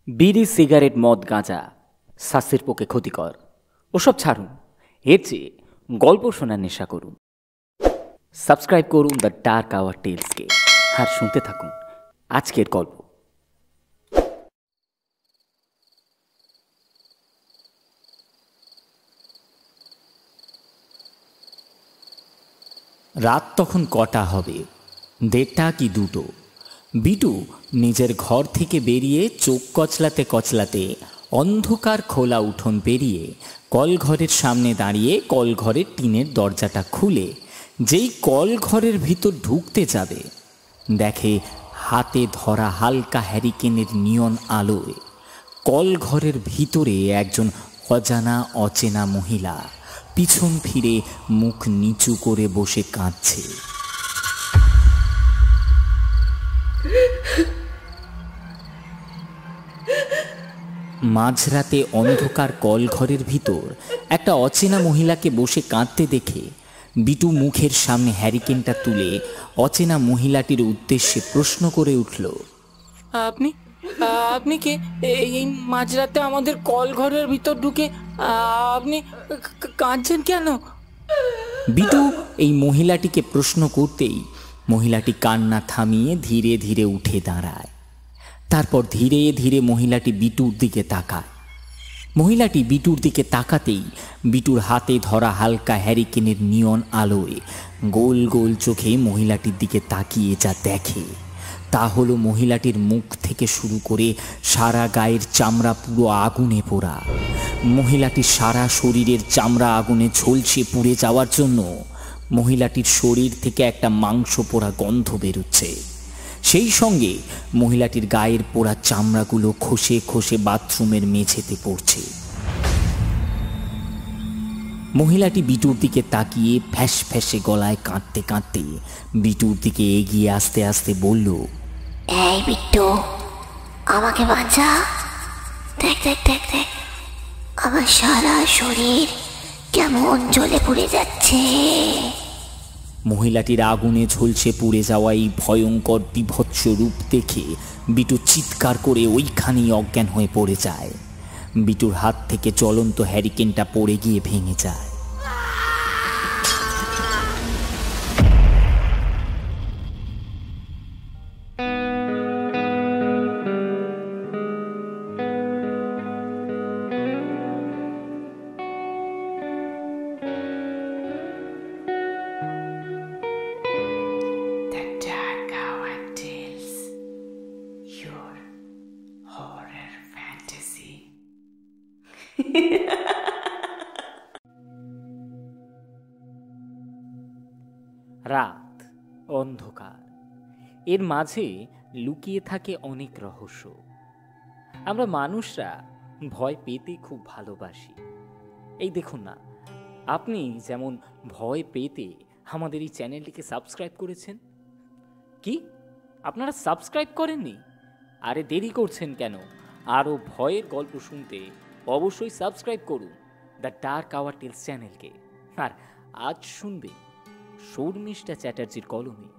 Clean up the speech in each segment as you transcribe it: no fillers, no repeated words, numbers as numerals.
বিড়ি, সিগারেট, মদ, গাঁজা স্বাস্থ্যের পক্ষে ক্ষতিকর। ওসব ছাড়ুন, এর চেয়ে গল্প শোনার নেশা করুন। সাবস্ক্রাইব করুন দ্য ডার্ক আওয়ার টেলসকে আর শুনতে থাকুন আজকের গল্প। রাত তখন কটা হবে, 1:30 কি 2টো। বিটু নিজের ঘর থেকে বেরিয়ে চোখ কচলাতে কচলাতে অন্ধকার খোলা উঠোন পেরিয়ে কলঘরের সামনে দাঁড়িয়ে কলঘরের টিনের দরজাটা খুলে যেই কলঘরের ভিতর ঢুকতে যাবে, দেখে হাতে ধরা হালকা হ্যারিকেনের নিয়ন আলোয় কলঘরের ভিতরে একজন অজানা অচেনা মহিলা পিছন ফিরে মুখ নিচু করে বসে কাঁদছে। মাঝরাতে অন্ধকার কলঘরের ভিতর একটা অচেনা মহিলাকে বসে কাঁদতে দেখে বিটু মুখের সামনে হ্যারিকেনটা তুলে অচেনা মহিলাটির উদ্দেশ্যে প্রশ্ন করে উঠল, আপনি আপনি কে? এই মাঝরাতে আমাদের কলঘরের ভিতর ঢুকে আপনি কাঁদছেন কেন? বিটু এই মহিলাটিকে প্রশ্ন করতেই মহিলাটি কান্না থামিয়ে ধীরে ধীরে উঠে দাঁড়ায়। তারপর ধীরে ধীরে মহিলাটি বিটুর দিকে তাকায়। মহিলাটি বিটুর দিকে তাকাতেই বিটুর হাতে ধরা হালকা হ্যারিকেনের নিয়ন আলোয় গোল গোল চোখে মহিলাটির দিকে তাকিয়ে যা দেখে তা হলো মহিলাটির মুখ থেকে শুরু করে সারা গায়ের চামড়া পুরো আগুনে পোড়া। মহিলাটির সারা শরীরের চামড়া আগুনে ঝলসে পুড়ে যাওয়ার জন্য মহিলাটির শরীর থেকে একটা মাংস পোড়া গন্ধ বেরোচ্ছে। সেই সঙ্গে মহিলাটির গায়ের পোড়া চামড়াগুলো খসে খসে বাথরুমের মেঝেতে পড়ছে। মহিলাটি বিটুর দিকে তাকিয়ে ফ্যাস ফ্যাসে গলায় কাঁদতে কাঁদতে বিটুর দিকে এগিয়ে আসতে আসতে বলল, এই বিট্টু, আমাকে বাঁচা। দেখ দেখ দেখ দেখ, আমার সারা শরীর কেমন জ্বলে পুড়ে যাচ্ছে। মহিলাটির আগুনে ঝলসে পুড়ে যাওয়া এই ভয়ঙ্কর বিভৎস রূপ দেখে বিটু চিৎকার করে ওইখানেই অজ্ঞান হয়ে পড়ে যায়। বিটুর হাত থেকে জ্বলন্ত হ্যারিকেনটা পড়ে গিয়ে ভেঙে যায়। রাত, অন্ধকার, এর মাঝে লুকিয়ে থাকে অনেক রহস্য। আমরা মানুষরা ভয় পেতে খুব ভালোবাসি। এই দেখুন না, আপনি যেমন ভয় পেতে আমাদের এই চ্যানেলটিকে সাবস্ক্রাইব করেছেন। কি আপনারা সাবস্ক্রাইব করেননি? আরে দেরি করছেন কেন? আরও ভয়ের গল্প শুনতে অবশ্যই সাবস্ক্রাইব করুন দ্য ডার্ক আওয়ার টেলস চ্যানেলকে। আর আজ শুনবে শর্মিষ্ঠা চ্যাটার্জির কলমে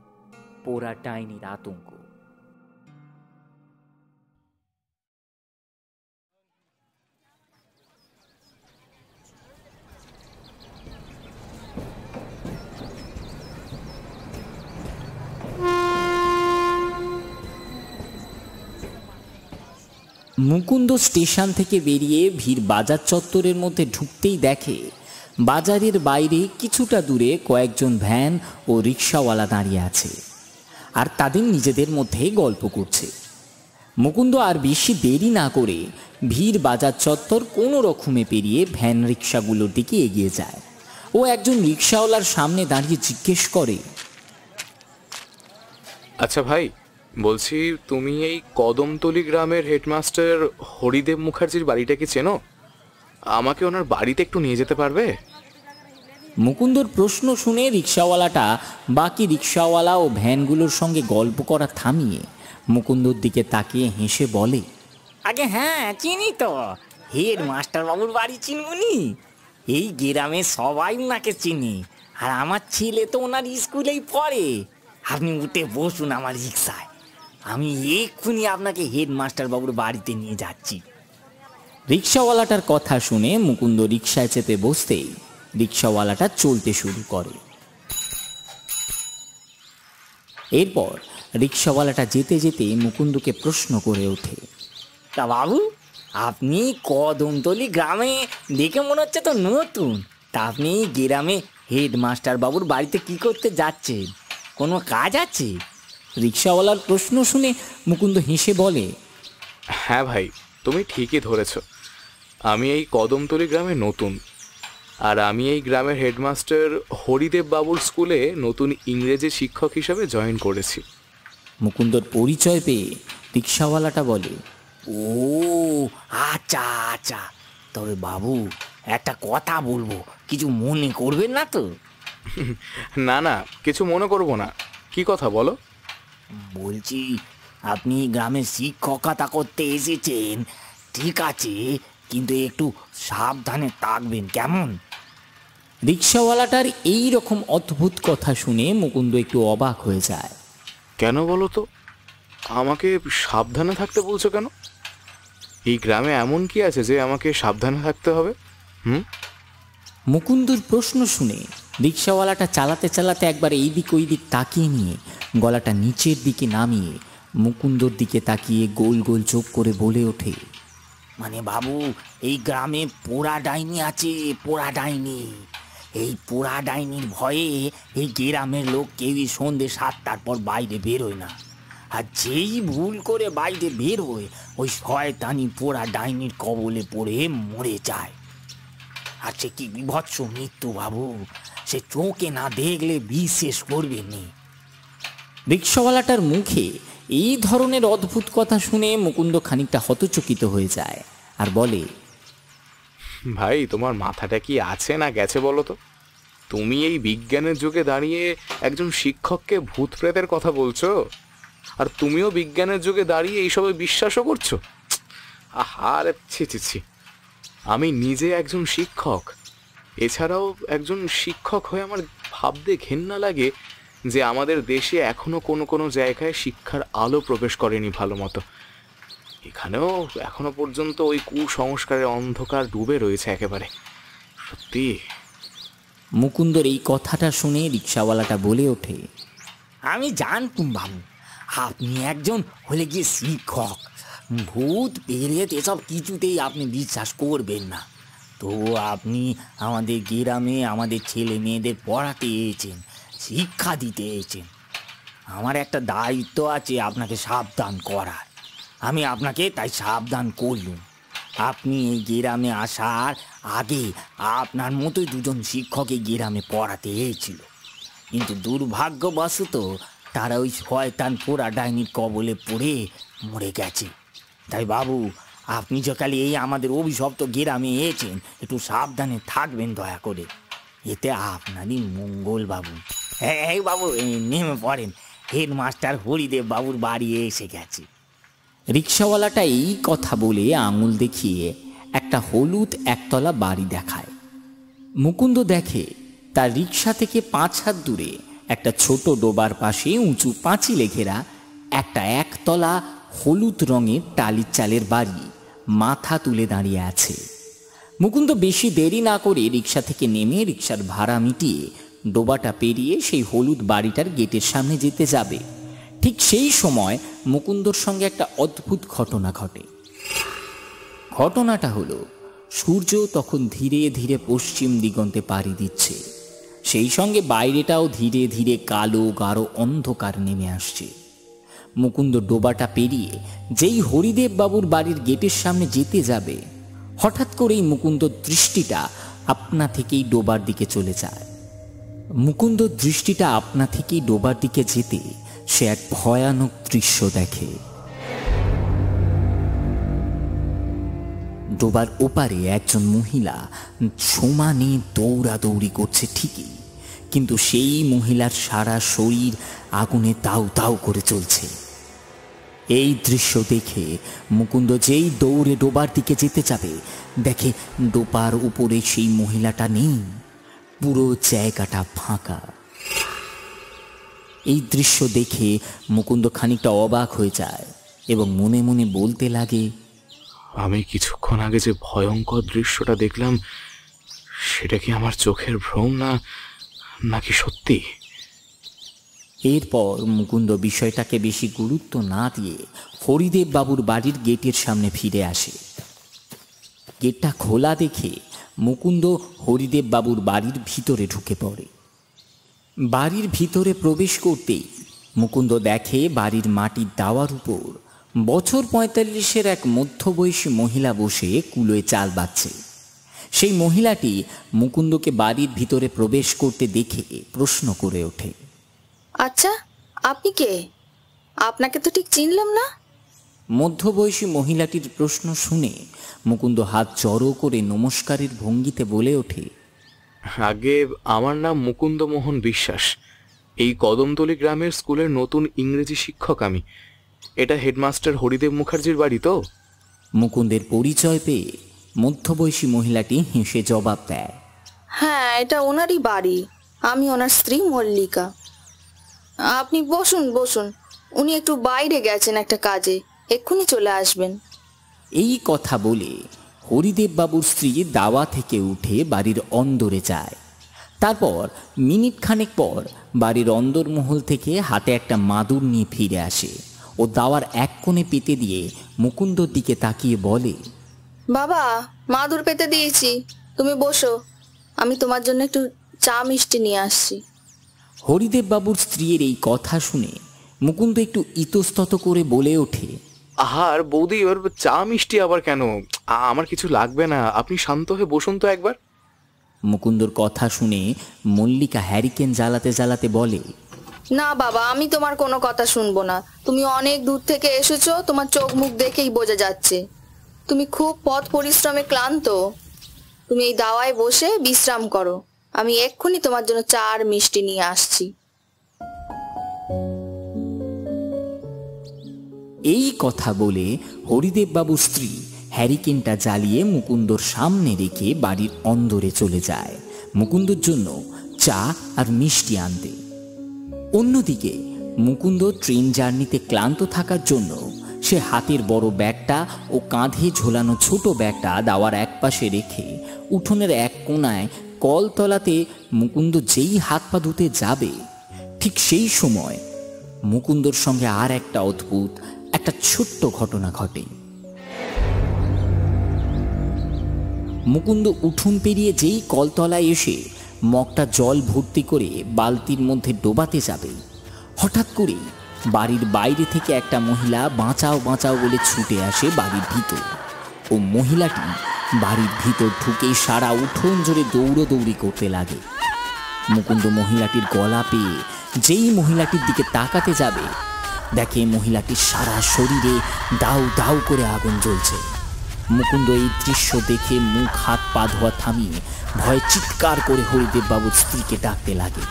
পোড়া ডাইনির আতঙ্ক। মুকুন্দ স্টেশন থেকে বেরিয়ে ভিড় বাজার চত্বরের মধ্যে ঢুকতেই দেখে বাজারের বাইরে কিছুটা দূরে কয়েকজন ভ্যান ও রিক্সাওয়ালা দাঁড়িয়ে আছে আর তাদের নিজেদের মধ্যে গল্প করছে। মুকুন্দ আর বেশি দেরি না করে ভিড় বাজার চত্বর কোনো রকমে পেরিয়ে ভ্যান রিক্সাগুলোর দিকে এগিয়ে যায়। ও একজন রিক্সাওয়ালার সামনে দাঁড়িয়ে জিজ্ঞেস করে, আচ্ছা ভাই, বলছি তুমি এই কদমতলি গ্রামের হেডমাস্টার হরিদেব মুখার্জির বাড়িটা কি চেনো? আমাকে ওনার বাড়িতে একটু নিয়ে যেতে পারবে? মুকুন্দর প্রশ্ন শুনে রিক্সাওয়ালাটা বাকি রিক্সাওয়ালা ও ভ্যানগুলোর সঙ্গে গল্প করা থামিয়ে মুকুন্দর দিকে তাকিয়ে হেসে বলে, আগে হ্যাঁ, চিনি তো। হেড মাস্টার বাবুর বাড়ি চিনবনি? এই গ্রামে সবাই ওনাকে চিনি, আর আমার ছেলে তো ওনার স্কুলেই পড়ে। আপনি উঠে বসুন আমার রিক্সায়, আমি এক্ষুনি আপনাকে হেডমাস্টার বাবুর বাড়িতে নিয়ে যাচ্ছি। রিক্সাওয়ালাটার কথা শুনে মুকুন্দ রিক্সায় চেপে বসতেই রিক্সাওয়ালাটা চলতে শুরু করে। এরপর রিক্সাওয়ালাটা যেতে যেতে মুকুন্দকে প্রশ্ন করে ওঠে, তা বাবু, আপনি কদমতলি গ্রামে দেখে মনে হচ্ছে তো নতুন। তা আপনি এই গ্রামে হেডমাস্টার বাবুর বাড়িতে কি করতে যাচ্ছেন? কোনো কাজ আছে? রিক্সাওয়ালার প্রশ্ন শুনে মুকুন্দ হেসে বলে, হ্যাঁ ভাই, তুমি ঠিকই ধরেছ। আমি এই কদমতলি গ্রামে নতুন, আর আমি এই গ্রামের হেডমাস্টার হরিদেব বাবুর স্কুলে নতুন ইংরেজি শিক্ষক হিসাবে জয়েন করেছি। মুকুন্দর পরিচয় পেয়ে রিক্সাওয়ালাটা বলে, ও আচ্ছা আচ্ছা, তবে বাবু একটা কথা বলবো, কিছু মনে করবেন না তো? না না, কিছু মনে করব না। কি কথা বলো? বলছি, আপনি গ্রামে শিক্ষকতা করতে এসেছেন ঠিক আছে, কিন্তু একটু সাবধানে থাকবেন, কেমন? রিক্সাওয়ালাটার এই রকম অদ্ভুত কথা শুনে মুকুন্দ একটু অবাক হয়ে যায়। কেন বলো তো? আমাকে সাবধানে থাকতে বলছো কেন? এই গ্রামে এমন কি আছে যে আমাকে সাবধানে থাকতে হবে? মুকুন্দর প্রশ্ন শুনে রিক্সাওয়ালাটা চালাতে চালাতে একবার এই দিক ওই দিক তাকিয়ে নিয়ে গলাটা নিচের দিকে নামিয়ে মুকুন্দর দিকে তাকিয়ে গোল গোল চোখ করে বলে ওঠে, মানে বাবু, এই গ্রামে পোড়া ডাইনি আছে, পোড়া ডাইনি। এই পোড়া ডাইনির ভয়ে এই গ্রামের লোক কেউই সন্ধ্যে 7টার পর বাইরে বেরোয় না। আর যেই ভুল করে বাইরে বেরোয়, ওই শয়তানি পোড়া ডাইনির কবলে পড়ে মরে যায়। আর সে কি বিভৎস মৃত্যু বাবু, সে চোখে না দেখলে বিশ্বাস করবে নি। রিক্সাওয়ালাটার মুখে এই ধরনের অদ্ভুত কথা শুনে মুকুন্দ খানিকটা হতচকিত হয়ে যায় আর বলে, ভাই, তোমার মাথাটা কি আছে না গেছে বলো তো? তুমি এই বিজ্ঞানের যুগে দাঁড়িয়ে একজন শিক্ষককে ভূত প্রেতের কথা বলছো, আর তুমিও বিজ্ঞানের যুগে দাঁড়িয়ে এইসবে বিশ্বাসও করছো? আহারে, ছি ছি ছি। আমি নিজে একজন শিক্ষক, এছাড়াও একজন শিক্ষক হয়ে আমার ভাবতে ঘেন্না লাগে যে আমাদের দেশে এখনো কোনো কোনো জায়গায় শিক্ষার আলো প্রবেশ করেনি ভালো মতো। এখানেও এখনো পর্যন্ত ওই কুসংস্কারের অন্ধকার ডুবে রয়েছে একেবারে। সত্যি। মুকুন্দর এই কথাটা শুনে রিক্সাওয়ালাটা বলে ওঠে, আমি জানতুম বাবু, আপনি একজন হলে গিয়ে শিক্ষক। ভূত পেরেত এসব কিছুতেই আপনি বিশ্বাস করবেন না। তো আপনি আমাদের গ্রামে আমাদের ছেলে মেয়েদের পড়াতে এসেছেন, শিক্ষা দিতে এসেছেন। আমার একটা দায়িত্ব আছে আপনাকে সাবধান করার। আমি আপনাকে তাই সাবধান করলুম। আপনি এই গ্রামে আসার আগে আপনার মতোই দুজন শিক্ষক এই গ্রামে পড়াতে এসেছিল, কিন্তু দুর্ভাগ্যবশত তারা ওই শয়তান পোড়া ডাইনির কবলে পড়ে মরে গেছে। তাই বাবু, আপনি যকালে এই আমাদের অভিশপ্ত গ্রামে এসেছেন, একটু সাবধানে থাকবেন দয়া করে, এতে আপনারই মঙ্গল বাবু। হ্যাঁ বাবু, নেমে পড়েন, হেডমাস্টার হরিদেব বাবুর বাড়ি এসে গেছে। রিক্সাওয়ালাটা এই কথা বলে আঙুল দেখিয়ে একটা হলুদ একতলা বাড়ি দেখায়। মুকুন্দ দেখে তার রিক্সা থেকে 5 হাত দূরে একটা ছোট ডোবার পাশে উঁচু পাঁচিলে ঘেরা একটা একতলা হলুদ রঙের টালির চালের বাড়ি মাথা তুলে দাঁড়িয়ে আছে। মুকুন্দ বেশি দেরি না করে রিক্সা থেকে নেমে রিক্সার ভাড়া মিটিয়ে ডোবাটা পেরিয়ে সেই হলুদ বাড়িটার গেটের সামনে যেতে যাবে। ঠিক সেই সময় মুকুন্দর সঙ্গে একটা অদ্ভুত ঘটনা ঘটে। ঘটনাটা হলো, সূর্য তখন ধীরে ধীরে পশ্চিম দিগন্তে পাড়ি দিচ্ছে, সেই সঙ্গে বাইরেটাও ধীরে ধীরে কালো গাঢ় অন্ধকার নেমে আসছে। মুকুন্দ ডোবাটা পেরিয়ে যেই হরিদেব বাবুর বাড়ির গেটের সামনে যেতে যাবে, হঠাৎ করেই মুকুন্দর দৃষ্টিটা আপনা থেকেই ডোবার দিকে চলে যায়। মুকুন্দর দৃষ্টিটা আপনা থেকেই ডোবার দিকে যেতে সে এক ভয়ানক দৃশ্য দেখে। ডোবার ওপারে একজন মহিলা সমানে দৌড়াদৌড়ি করছে ঠিকই, কিন্তু সেই মহিলার সারা শরীর আগুনে তাও তাও করে চলছে। এই দৃশ্য দেখে মুকুন্দ যেই দৌড়ে ডোবার দিকে যেতে যাবে, দেখে ডোবার উপরে সেই মহিলাটা নেই, পুরো জায়গাটা ফাঁকা। এই দৃশ্য দেখে মুকুন্দ খানিকটা অবাক হয়ে যায় এবং মনে মনে বলতে লাগে, আমি কিছুক্ষণ আগে যে ভয়ঙ্কর দৃশ্যটা দেখলাম সেটা কি আমার চোখের ভ্রম নাকি সত্যি? এরপর মুকুন্দ বিষয়টাকে বেশি গুরুত্ব না দিয়ে হরিদেব বাবুর বাড়ির গেটের সামনে ফিরে আসে। গেটটা খোলা দেখে মুকুন্দ হরিদেব বাবুর বাড়ির ভিতরে ঢুকে পড়ে। বাড়ির ভিতরে প্রবেশ করতেই মুকুন্দ দেখে বাড়ির মাটির দাওয়ার উপর বছর ৪৫-এর এক মধ্যবয়সী মহিলা বসে কুলোয় চাল বাচ্ছে। সেই মহিলাটি মুকুন্দকে বাড়ির ভিতরে প্রবেশ করতে দেখে প্রশ্ন করে ওঠে, আচ্ছা, আপনি কে? আপনাকে তো ঠিক চিনলাম না। মধ্যবয়সী মহিলাটির প্রশ্ন শুনে মুকুন্দ হাত জড়ো করে নমস্কারের ভঙ্গিতে বলে ওঠে, আগে আমার নাম মুকুন্দ মোহন বিশ্বাস। এই কদমতলী গ্রামের স্কুলের নতুন ইংরেজি শিক্ষক আমি। এটা হেডমাস্টার হরিদেব মুখার্জির বাড়ি তো? মুকুন্দের পরিচয় পেয়ে মধ্যবয়সী মহিলাটি হেসে জবাব দেয়, হ্যাঁ, এটা ওনারই বাড়ি। আমি ওনার স্ত্রী মল্লিকা। আপনি বসুন বসুন, উনি একটু বাইরে গেছেন একটা কাজে, এক্ষুনি চলে আসবেন। এই কথা বলে হরিদেব বাবুর স্ত্রী দাওয়া থেকে উঠে বাড়ির অন্দরে যায়। তারপর মিনিট খানেক পর বাড়ির অন্দরমহল থেকে হাতে একটা মাদুর নিয়ে ফিরে আসে ও দাওয়ার এক কোণে পেতে দিয়ে মুকুন্দর দিকে তাকিয়ে বলে, বাবা, মাদুর পেতে দিয়েছি, তুমি বসো, আমি তোমার জন্য একটু চা মিষ্টি নিয়ে আসছি। হরিদেব বাবুর স্ত্রীর এই কথা শুনে মুকুন্দ একটু ইতস্তত করে বলে ওঠে, আহার বৌদি, এবার চা মিষ্টি আবার কেন? আমার কিছু লাগবে না, আপনি শান্ত হয়ে বসুন তো একবার। মুকুন্দর কথা শুনে মল্লিকা হ্যারিকেন জ্বালাতে জ্বালাতে বলে, না বাবা, আমি তোমার কোনো কথা শুনবো না। তুমি অনেক দূর থেকে এসেছো, তোমার চোখ মুখ দেখেই বোঝা যাচ্ছে তুমি খুব পথ পরিশ্রমে ক্লান্ত। তুমি এই দাওয়ায় বসে বিশ্রাম করো, আমি এক্ষুনি তোমার জন্য চা আর মিষ্টি নিয়ে আসছি। এই কথা বলে হরিদেব বাবুর স্ত্রী হ্যারিকেনটা জ্বালিয়ে মুকুন্দর সামনে রেখে বাড়ির অন্দরে চলে যায় মুকুন্দর জন্য চা আর মিষ্টি আনতে। অন্যদিকে মুকুন্দ ট্রেন জার্নিতে ক্লান্ত থাকার জন্য সে হাতের বড় ব্যাগটা ও কাঁধে ঝোলানো ছোট ব্যাগটা দাওয়ার এক পাশে রেখে উঠোনের এক কোণায় কলতলাতে মুকুন্দ যেই হাত পা ধুতে যাবে, ঠিক সেই সময় মুকুন্দর সঙ্গে আর একটা অদ্ভুত একটা ছোট্ট ঘটনা ঘটে। মুকুন্দ উঠোন পেরিয়ে যেই কলতলায় এসে মগটা জল ভর্তি করে বালতির মধ্যে ডোবাতে যাবে, হঠাৎ করে বাড়ির বাইরে থেকে একটা মহিলা বাঁচাও বাঁচাও বলে ছুটে আসে বাড়ির ভিতর। ও মহিলাটি বাড়ির ভিতর ঢুকে সারা উঠোন জুড়ে দৌড়দৌড়ি করতে লাগে। মুকুন্দ মহিলাটির গলা পেয়ে যেই মহিলাটির দিকে তাকাতে যাবে, দেখে মহিলাটির সারা শরীরে দাউ দাউ করে আগুন জ্বলছে। মুকুন্দ এই দৃশ্য দেখে মুখ হাত পা ধোয়া থামিয়ে ভয়ে চিৎকার করে হরিদেব বাবুর স্ত্রীকে ডাকতে লাগে,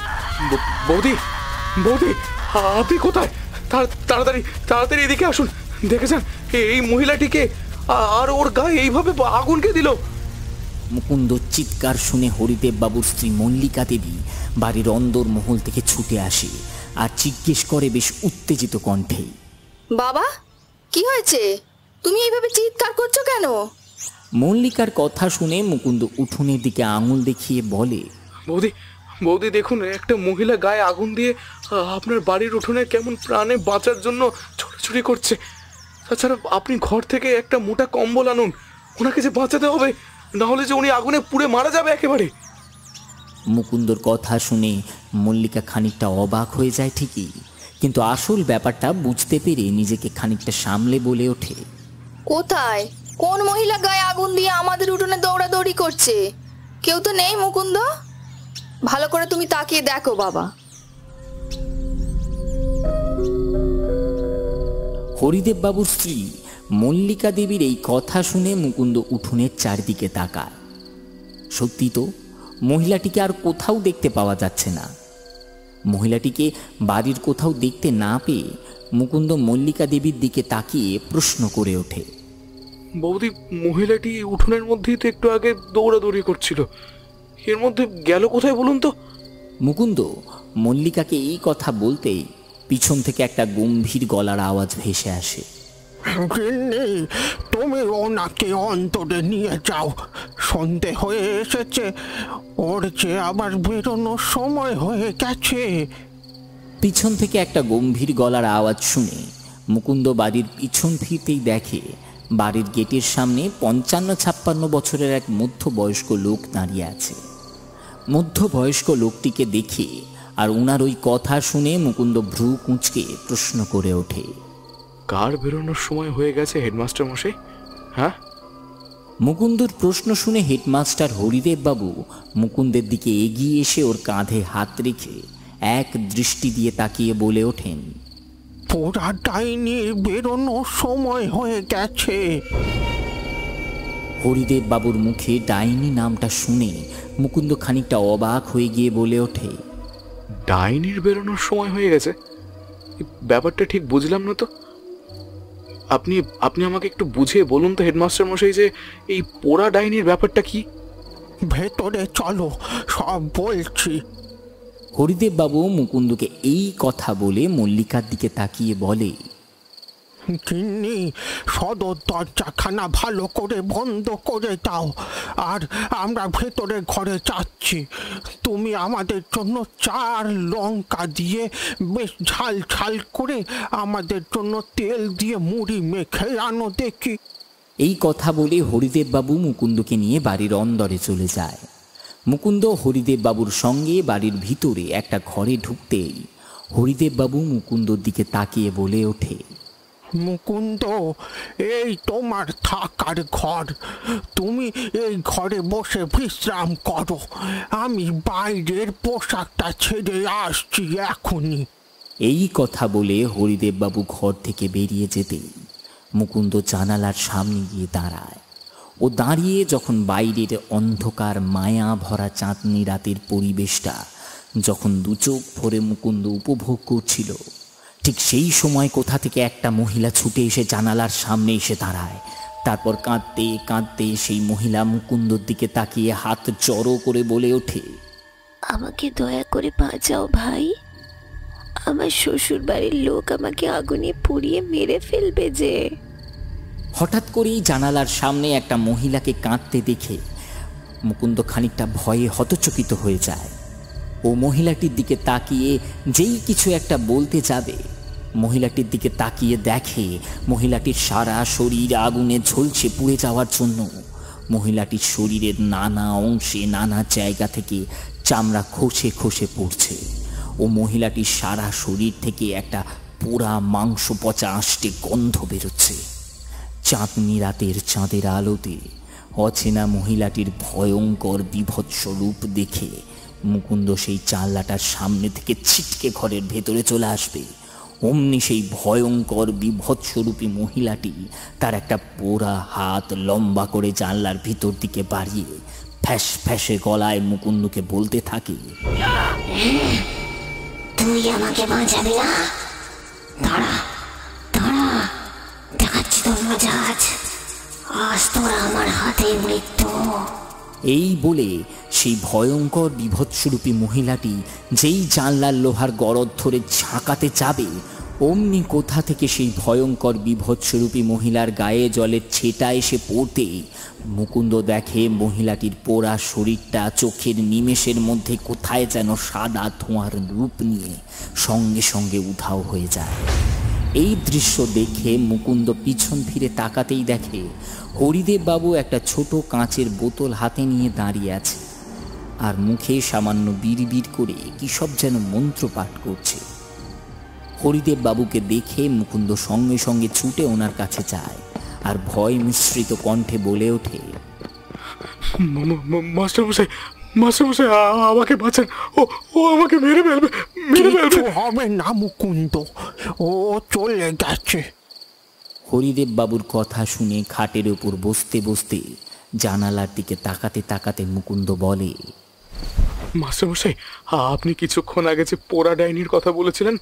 বৌদি, বৌদি, আপনি কোথায়? তাড়াতাড়ি তাড়াতাড়ি এদিকে আসুন, দেখেছেন এই মহিলাটিকে? আর ওর গায়ে এইভাবে আগুন কে দিল? মুকুন্দ চিৎকার শুনে হরিদেব বাবুর স্ত্রী মল্লিকা দেবী বাড়ির অন্দর মহল থেকে ছুটে আসে আর জিজ্ঞেস করে বেশ উত্তেজিত কণ্ঠে, বাবা, কি হয়েছে? তুমি এইভাবে চিৎকার করছো কেন? মল্লিকার কথা শুনে মুকুন্দ উঠোনের দিকে আঙুল দেখিয়ে বলে, বৌদি, বৌদি দেখুন, একটা মহিলা গায়ে আগুন দিয়ে আপনার বাড়ির উঠোনে কেমন প্রাণে বাঁচার জন্য ছোটাছুটি করছে। তাছাড়া আপনি ঘর থেকে একটা মোটা কম্বল আনুন, ওনাকে যে বাঁচাতে হবে, না হলে যে উনি আগুনে পুড়ে মারা যাবে একেবারে। মুকুন্দর কথা শুনে মল্লিকা খানিকটা অবাক হয়ে যায় ঠিকই, কিন্তু আসল ব্যাপারটা বুঝতে পেরে নিজেকে খানিকটা সামলে বলে ওঠে, কোথায় কোন মহিলা গায়ে আগুন দিয়ে আমাদের উঠোনে দৌড়াদৌড়ি করছে? কেউ তো নেই মুকুন্দ, ভালো করে তুমি তাকিয়ে দেখো বাবা। হরিদেব বাবুর স্ত্রী মল্লিকা দেবীর এই কথা শুনে মুকুন্দ উঠোনের চারদিকে তাকায়। সত্যি তো, মহিলাটিকে আর কোথাও দেখতে পাওয়া যাচ্ছে না। মহিলাটিকে বাড়ির কোথাও দেখতে না পেয়ে মুকুন্দ মল্লিকা দেবীর দিকে তাকিয়ে প্রশ্ন করে ওঠে, বৌদি, মহিলাটি উঠোনের মধ্যেই তো একটু আগে দৌড়াদৌড়ি করছিল, এর মধ্যে গেল কোথায় বলুন তো? মুকুন্দ মল্লিকাকে এই কথা বলতেই পিছন থেকে একটা গম্ভীর গলার আওয়াজ ভেসে আসে। গিন্নি, তুমি ওনাকে অন্তরে নিয়ে যাও, সন্ধে হয়ে এসেছে, ওর যে আবার বেরোনোর সময় হয়ে গেছে। পিছন থেকে একটা গম্ভীর গলার আওয়াজ শুনে মুকুন্দ বাড়ির পিছন ফিরতেই দেখে বাড়ির গেটের সামনে ৫৫-৫৬ বছরের এক মধ্যবয়স্ক লোক দাঁড়িয়ে আছে। মধ্যবয়স্ক লোকটিকে দেখে আর ওনার ওই কথা শুনে মুকুন্দ ভ্রু কুঁচকে প্রশ্ন করে ওঠে, কার বেরোনোর সময় হয়ে গেছে হেডমাস্টার মশাই? হ্যাঁ? মুকুন্দর প্রশ্ন শুনে হেডমাস্টার হরিদেব বাবু মুকুন্দের দিকে এগিয়ে এসে ওর কাঁধে হাত রেখে এক দৃষ্টি দিয়ে তাকিয়ে বলে ওঠেন, পোড়া ডাইনির বেরোনোর সময় হয়ে গেছে। হরিদেব বাবুর মুখে ডাইনি নামটা শুনে মুকুন্দ খানিকটা অবাক হয়ে গিয়ে বলে ওঠে, ডাইনির বেরোনোর সময় হয়ে গেছে? ব্যাপারটা ঠিক বুঝলাম না তো। আপনি আপনি আমাকে একটু বুঝিয়ে বলুন তো হেডমাস্টার মশাই, যে এই পোড়া ডাইনির ব্যাপারটা কি? ভেতরে চলো, সব বলছি। হরিদেব বাবু মুকুন্দকে এই কথা বলে মল্লিকার দিকে তাকিয়ে বলে, গিন্নি, সদর দরজাখানা ভালো করে বন্ধ করে দাও, আর আমরা ভেতরে ঘরে যাচ্ছি। তুমি আমাদের জন্য ৪ লঙ্কা দিয়ে বেশ ঝাল ঝাল করে আমাদের জন্য তেল দিয়ে মুড়ি মেখে আনো দেখি। এই কথা বলে হরিদেব বাবু মুকুন্দকে নিয়ে বাড়ির অন্দরে চলে যায়। মুকুন্দ হরিদেব বাবুর সঙ্গে বাড়ির ভিতরে একটা ঘরে ঢুকতেই হরিদেব বাবু মুকুন্দর দিকে তাকিয়ে বলে ওঠে, মুকুন্দ, এই তোমার থাকার ঘর, তুমি এই ঘরে বসে বিশ্রাম করো, আমি বাইরের পোশাকটা ছেড়ে আসছি এখনই। এই কথা বলে হরিদেব বাবু ঘর থেকে বেরিয়ে যেতেই মুকুন্দ জানালার সামনে গিয়ে দাঁড়ায়। ও দাঁড়িয়ে যখন বাইরের অন্ধকার মায়া ভরা চাঁদনি রাতের পরিবেশটা যখন দুচোখ ভরে মুকুন্দ উপভোগ করছিল, ঠিক সেই সময় কোথা থেকে একটা মহিলা ছুটে এসে জানালার সামনে এসে দাঁড়ায়। তারপর কাঁদতে কাঁদতে সেই মহিলা মুকুন্দর দিকে তাকিয়ে হাত জড়ো করে বলে ওঠে, আমাকে দয়া করে বাঁচাও ভাই, আমার শ্বশুর বাড়ির লোক আমাকে আগুনে পুড়িয়ে মেরে ফেলবে যে। হঠাৎ করেই জানালার সামনে একটা মহিলাকে কাঁদতে দেখে মুকুন্দ খানিকটা ভয়ে হতচকিত হয়ে যায়। ও মহিলাটির দিকে তাকিয়ে যেই কিছু একটা বলতে যাবে, মহিলাটির দিকে তাকিয়ে দেখে মহিলাটির সারা শরীর আগুনে ঝলসে পুড়ে যাওয়ার জন্য মহিলাটির শরীরের নানা অংশে নানা জায়গা থেকে চামড়া খসে খসে পড়ছে। ও মহিলাটির সারা শরীর থেকে একটা পোড়া মাংস পচা আষ্টে গন্ধ বেরোচ্ছে। চাঁদনি রাতের চাঁদের আলোতে অচেনা মহিলাটির ভয়ঙ্কর বীভৎস রূপ দেখে মুকুন্দ সেই জানলাটার সামনে থেকে ছিটকে ঘরের ভেতরে চলে আসবে। অমনি সেই ভয়ঙ্কর বীভৎসরূপী মহিলাটি তার একটা পোড়া হাত লম্বা করে জানলার ভিতর দিকে বাড়িয়ে ফ্যাস ফ্যাসে গলায় মুকুন্দকে বলতে থাকে, তুই আমাকে বাঁচাবি না? দাঁড়া দাঁড়া, দেখাচ্ছি তোর মজা আজ, আজ তোরা আমার হাতে মৃত্যু। এই বলে সেই ভয়ঙ্কর বীভৎসরূপী মহিলাটি যেই জানলার লোহার গরদ ধরে ঝাঁকাতে যাবে, অমনি কোথা থেকে সেই ভয়ঙ্কর বীভৎসরূপী মহিলার গায়ে জলের ছেটা এসে পড়তেই মুকুন্দ দেখে মহিলাটির পোড়া শরীরটা চোখের নিমেষের মধ্যে কোথায় যেন সাদা ধোঁয়ার রূপ নিয়ে সঙ্গে সঙ্গে উধাও হয়ে যায়। এই দৃশ্য দেখে মুকুন্দ পিছন ফিরে তাকাতেই দেখে হরিদেব বাবু একটা ছোট কাঁচের বোতল হাতে নিয়ে দাঁড়িয়ে আছে আর মুখে সামান্য বিড়বিড় করে কি সব যেন মন্ত্র পাঠ করছে। হরিদেব বাবুকে দেখে মুকুন্দ সঙ্গে সঙ্গে ছুটে ওনার কাছে যায় আর ভয় মিশ্রিত কণ্ঠে বলে ওঠে, মাস্টারমশাই, মাস্টারমশাই, আমাকে বাঁচান, ও ও আমাকে মেরে ফেলবে, মেরে ফেলবে। কিছু হবে না মুকুন্দ, ও চলে গেছে। হরিদেব বাবুর কথা শুনে খাটের উপর বসতে বসতে জানালার দিকে তাকাতে তাকাতে মুকুন্দ বলে, মাস্টারমশাই, আপনি কিছুক্ষণ আগে যে পোড়া ডাইনির কথা বলেছিলেন,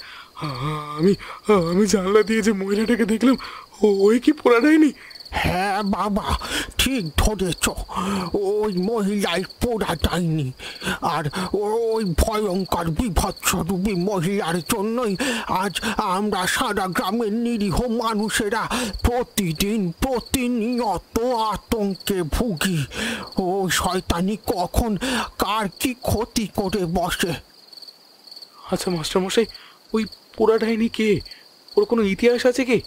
আমি আমি জানলা দিয়ে যে মহিলাটাকে দেখলাম, ওই কি পোড়া ডাইনি? হ্যাঁ বাবা, ঠিক ধরেছ। ওই মহিলাই পোড়া যায়নি, আর ওই ভয়ঙ্কর বিভৎসরূপী মহিলার জন্যই আজ আমরা সারা গ্রামের নিরীহ মানুষেরা প্রতিদিন প্রতিনিয়ত আতঙ্কে ভুগি। ও শয়তানি কখন কার কি ক্ষতি করে বসে। আচ্ছা মাস্টারমশাই, ওই পোড়া ডাইনি কে? ওর কোনো ইতিহাস আছে কি?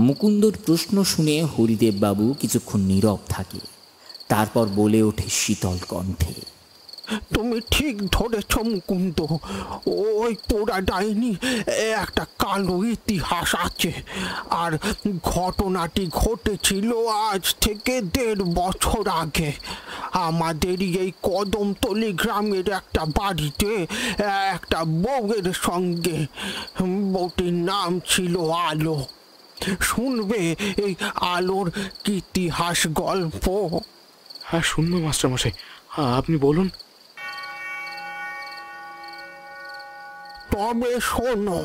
মুকুন্দর প্রশ্ন শুনে হরিদেব বাবু কিছুক্ষণ নীরব থাকে, তারপর বলে ওঠে শীতল কণ্ঠে, তুমি ঠিক ধরেছ মুকুন্দ, ওই পোড়া ডাইনি একটা কালো ইতিহাস আছে। আর ঘটনাটি ঘটেছিল আজ থেকে 1.5 বছর আগে। আমাদেরই এই কদমতলি গ্রামের একটা বাড়িতে একটা বউয়ের সঙ্গে। বউটির নাম ছিল আলো। শুনবে এই আলোর ইতিহাস গল্প? হ্যাঁ শুনবো মাস্টারমশাই, আপনি বলুন। তবে শোনো,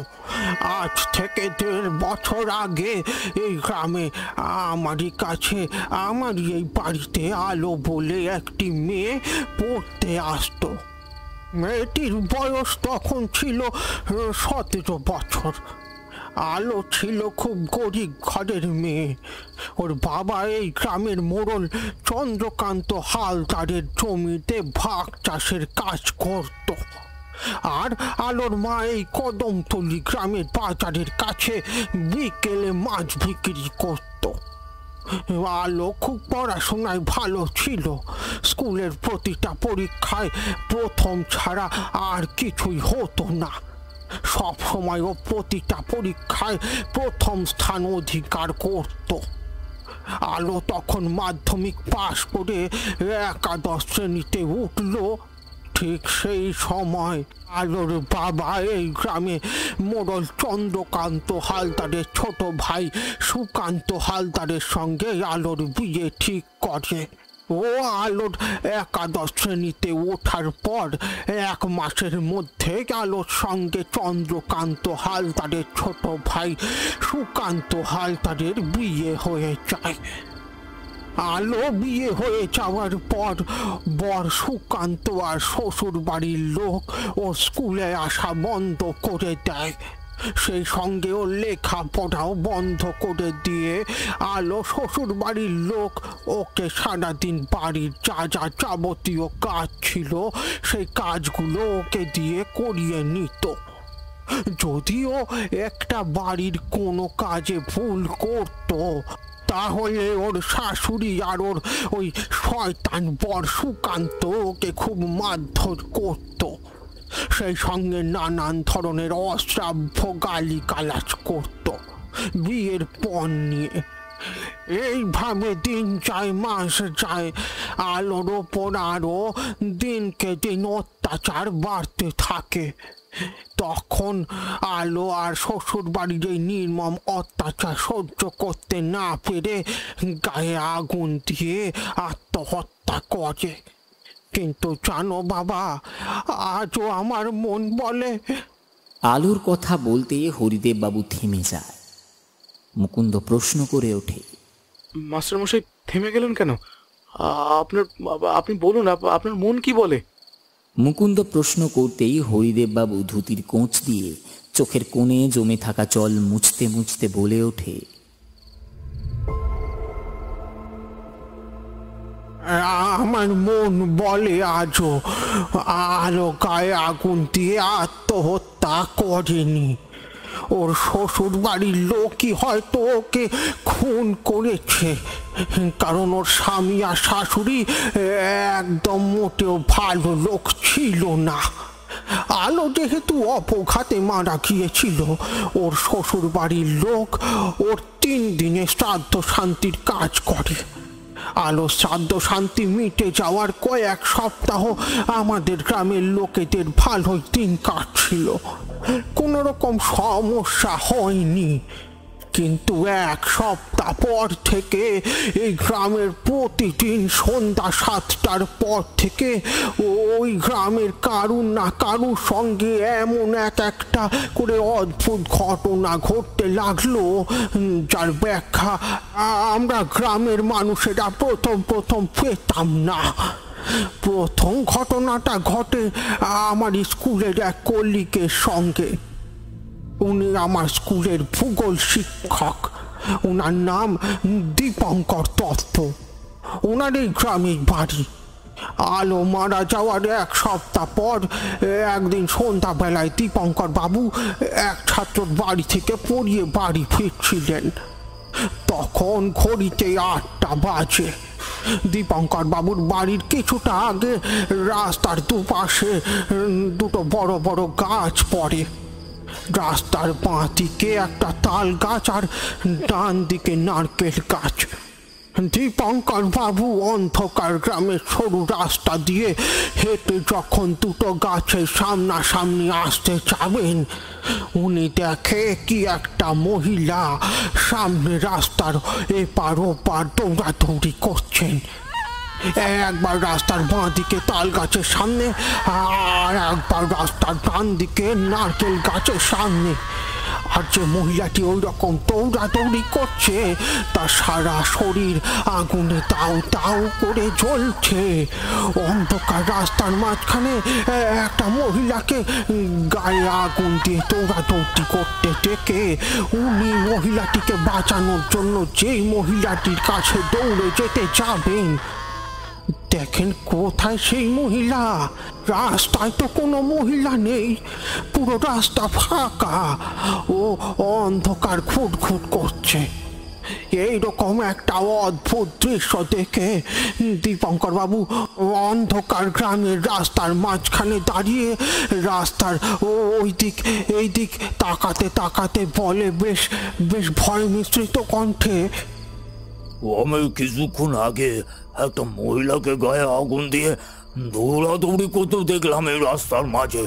আজ থেকে 1.5 বছর আগে এই গ্রামে আমারই কাছে, আমারই এই বাড়িতে আলো বলে একটি মেয়ে পড়তে আসতো। মেয়েটির বয়স তখন ছিল 17 বছর। আলো ছিল খুব গরিব ঘরের মেয়ে। ওর বাবা এই গ্রামের মোড়ল চন্দ্রকান্ত হালদারের জমিতে ভাগ চাষের কাজ করত। আর আলোর মা এই কদমতলি গ্রামের বাজারের কাছে বিকেলে মাছ বিক্রি করত। আলো খুব পড়াশোনায় ভালো ছিল। স্কুলের প্রতিটা পরীক্ষায় প্রথম ছাড়া আর কিছুই হতো না। সব সময় ও প্রতিটা পরীক্ষায় প্রথম স্থান অধিকার করত। আলো তখন মাধ্যমিক পাশ করে একাদশ শ্রেণীতে উঠল। ঠিক সেই সময় আলোর বাবা এই গ্রামে মোড়ল চন্দ্রকান্ত হালদারের ছোট ভাই সুকান্ত হালদারের সঙ্গে আলোর বিয়ে ঠিক করে। ও আলোর একাদশ শ্রেণীতে ওঠার পর 1 মাসের মধ্যে আলোর সঙ্গে চন্দ্রকান্ত হালদারের ছোট ভাই সুকান্ত হালদারের বিয়ে হয়ে যায়। আলো বিয়ে হয়ে যাওয়ার পর বর সুকান্ত আর শ্বশুর বাড়ির লোক ও স্কুলে আসা বন্ধ করে দেয়। সেই সঙ্গে ও লেখাপড়াও বন্ধ করে দিয়ে আলো শ্বশুর বাড়ির লোক ওকে সারাদিন বাড়ির যা যা যাবতীয় কাজ ছিল সেই কাজগুলো ওকে দিয়ে করিয়ে নিত। যদিও একটা বাড়ির কোনো কাজে ভুল করতো, তাহলে ওর শাশুড়ি আর ওর ওই শয়তান বর সুকান্ত ওকে খুব মারধর করত। সেই সঙ্গে নানান ধরনের অশ্রাব্য গালি গালাজ করত বিয়ের পর নিয়ে। এইভাবে দিন যায়, মাস যায়। আলোর ওপর আরো দিনকে দিন অত্যাচার বাড়তে থাকে। তখন আলো আর শ্বশুর বাড়ির এই নির্মম অত্যাচার সহ্য করতে না পেরে গায়ে আগুন দিয়ে আত্মহত্যা করে। কিন্তু জানো বাবা, আজও আমার মন বলে। আলোর কথা বলতে হরিদেব বাবু থেমে যায়। মুকুন্দ প্রশ্ন করে ওঠে, মাস্টারমশাই থেমে গেলেন কেন? আপনি বলুন, আপনার মন কি বলে? মুকুন্দ প্রশ্ন করতেই হরিদেব বাবু ধুতির কোঁচ দিয়ে চোখের কোণে জমে থাকা জল মুছতে মুছতে বলে ওঠে, আমার মন বলে আজও আলো গায়ে আগুন দিয়ে আত্মহত্যা করেনি। ওর শ্বশুর বাড়ির লোকই হয়তো ওকে খুন করেছে, কারণ ওর স্বামী আর শাশুড়ি একদম মোটেও ভালো লোক ছিল না। আলো যেহেতু অপঘাতে মারা গিয়েছিল, ওর শ্বশুর বাড়ির লোক ওর 3 দিনে শ্রাদ্ধ শান্তির কাজ করে। আলো শ্রাদ্ধ শান্তি মিটে যাওয়ার কয়েক সপ্তাহ আমাদের গ্রামের লোকেদের ভালোই দিন কাটছিল, কোনো রকম সমস্যা হয়নি। কিন্তু এক সপ্তাহ পর থেকে এই গ্রামের প্রতিদিন সন্ধ্যা 7টার পর থেকে ওই গ্রামের কারুর না কারুর সঙ্গে এমন একটা করে অদ্ভুত ঘটনা ঘটতে লাগলো, যার ব্যাখ্যা আমরা গ্রামের মানুষেরা প্রথম পেতাম না। প্রথম ঘটনাটা ঘটে আমার স্কুলের এক কলিগের সঙ্গে। উনি আমার স্কুলের ভূগোল শিক্ষক। ওনার নাম দীপঙ্কর দত্ত। ওনার এই গ্রামের বাড়ি। আলো মারা যাওয়ার এক সপ্তাহ পর একদিন সন্ধ্যাবেলায় দীপঙ্কর বাবু এক ছাত্রর বাড়ি থেকে পড়িয়ে বাড়ি ফিরছিলেন। তখন ঘড়িতে 8টা বাজে। দীপঙ্কর বাবুর বাড়ির কিছুটা আগে রাস্তার দুপাশে দুটো বড় বড় গাছ পড়ে। রাস্তার বাঁ দিকে একটা তাল গাছ আর ডান দিকে নারকেল গাছ। দীপঙ্কর বাবু অন্ধকার গ্রামের সরু রাস্তা দিয়ে হেঁটে যখন দুটো গাছের সামনাসামনি আসতে যাবেন, উনি দেখে কি একটা মহিলা সামনে রাস্তার এপার ওপার দৌড়াদৌড়ি করছেন। একবার রাস্তার বাঁ দিকে তাল গাছের সামনে, আর একবার রাস্তার ডান দিকে নারকেল গাছের সামনে। আর যে মহিলাটি ওই রকম দৌড়াদৌড়ি করছে, তার সারা শরীর আগুনে দাউ দাউ করে জ্বলছে। অন্ধকার রাস্তার মাঝখানে একটা মহিলাকে গায়ে আগুন দিয়ে দৌড়াদৌড়ি করতে দেখে উনি মহিলাটিকে বাঁচানোর জন্য যেই মহিলাটির কাছে দৌড়ে যেতে যাবেন, দেখেন কোথায় সেই মহিলা? রাস্তায় তো কোনো মহিলা নেই, পুরো রাস্তা ফাঁকা। ও অন্ধকার ঘুটঘুট করছে। এইরকম একটা অদ্ভুত দৃশ্য দেখে দীপঙ্কর বাবু অন্ধকার গ্রামের রাস্তার মাঝখানে দাঁড়িয়ে রাস্তার এই দিক তাকাতে তাকাতে বলে বেশ বেশ ভয় মিশ্রিত কণ্ঠে, আমি কিছুক্ষণ আগে একটা মহিলাকে গায়ে আগুন দিয়ে দৌড়াদৌড়ি করতে দেখলাম এই রাস্তার মাঝে।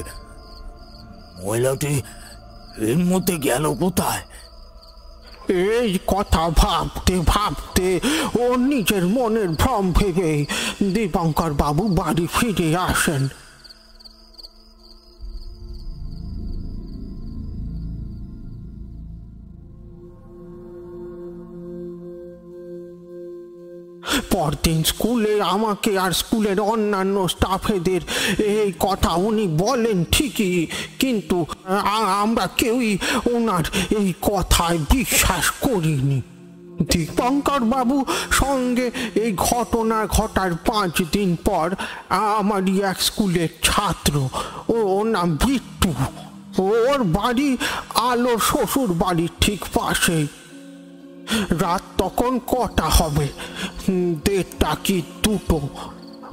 মহিলাটি এর মধ্যে গেল কোথায়? এই কথা ভাবতে ভাবতে ও নিজের মনের ভ্রম ভেবে দীপঙ্কর বাবু বাড়ি ফিরে আসেন। পরদিন স্কুলে আমাকে আর স্কুলের অন্যান্য স্টাফেদের এই কথা উনি বলেন ঠিকই, কিন্তু আমরা কেউই ওনার এই কথায় বিশ্বাস করিনি। দীপঙ্কর বাবু সঙ্গে এই ঘটনা ঘটার 5 দিন পর আমারই এক স্কুলের ছাত্র, ওর নাম বিট্টু। ওর বাড়ি আলোর শ্বশুর বাড়ির ঠিক পাশেই। রাত তখন কটা হবে, 1:30 কি 2টো।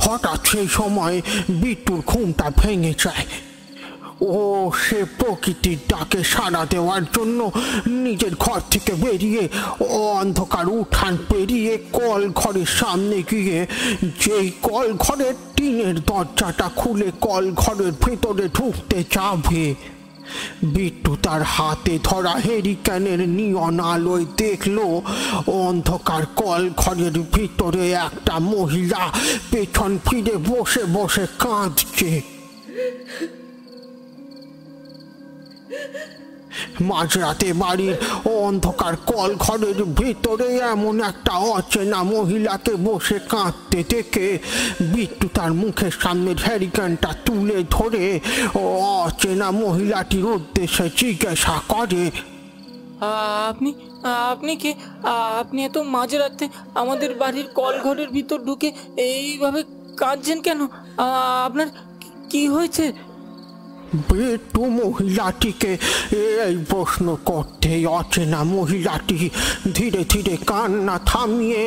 হঠাৎ সেই সময় বিট্টুর ঘুমটা ভেঙে যায়। ও সে প্রকৃতির ডাকে সাড়া দেওয়ার জন্য নিজের ঘর থেকে বেরিয়ে অন্ধকার উঠান পেরিয়ে কল ঘরের সামনে গিয়ে যেই কল ঘরের টিনের দরজাটা খুলে কল ঘরের ভেতরে ঢুকতে যাবে, বিট্টু তার হাতে ধরা হেরিকেনের নিয়ন আলোয় দেখলো অন্ধকার কল ঘরের ভিতরে একটা মহিলা পেছন ফিরে বসে বসে কাঁদছে। মাঝরাতে বাড়ির অন্ধকার কল ঘরের ভিতরে এমন একটা অচেনা মহিলাকে বসে কাঁদতে দেখে বিট্টু তার মুখের সামনে হ্যারিকেনটা তুলে ধরে অচেনা মহিলাটির উদ্দেশ্যে জিজ্ঞাসা করে, আপনি আপনি কে? আপনি এত মাঝরাতে আমাদের বাড়ির কল ঘরের ভিতর ঢুকে এইভাবে কাঁদছেন কেন? আপনার কি হয়েছে? বিট্টু মহিলাটিকে এই প্রশ্ন করতে অচেনা মহিলাটি ধীরে ধীরে কান্না থামিয়ে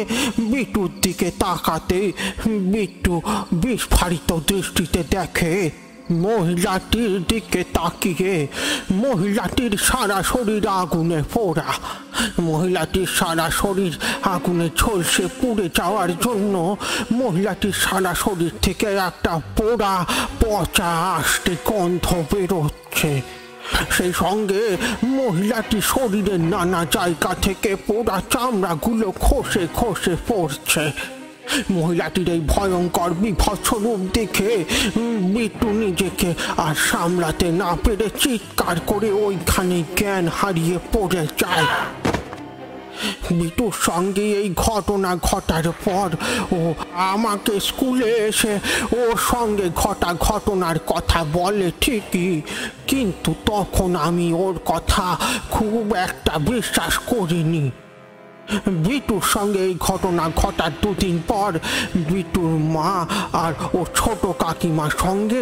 বিট্টুর দিকে তাকাতে বিট্টু বিস্ফারিত দৃষ্টিতে দেখে মহিলাটির দিকে তাকিয়ে মহিলাটির সারা শরীর আগুনে পোড়া। মহিলাটির সারা শরীর আগুনে ঝলসে পুড়ে যাওয়ার জন্য মহিলাটির সারা শরীর থেকে একটা পোড়া পচা আষ্টে গন্ধ বেরোচ্ছে। সেই সঙ্গে মহিলাটি শরীরের নানা জায়গা থেকে পোড়া চামড়াগুলো খসে খসে পড়ছে। মহিলাটির এই ভয়ঙ্কর বিভৎস রূপ দেখে বিট্টু নিজেকে আর সামলাতে না পেরে চিৎকার করে ওইখানে জ্ঞান হারিয়ে পড়ে যায়। বিটুর সঙ্গে এই ঘটনা ঘটার পর ও আমাকে স্কুলে এসে ওর সঙ্গে ঘটা ঘটনার কথা বলে ঠিকই, কিন্তু তখন আমি ওর কথা খুব একটা বিশ্বাস করিনি। বিটুর সঙ্গে এই ঘটনা ঘটার দুদিন পর বিটুর মা আর ওর ছোট কাকিমার সঙ্গে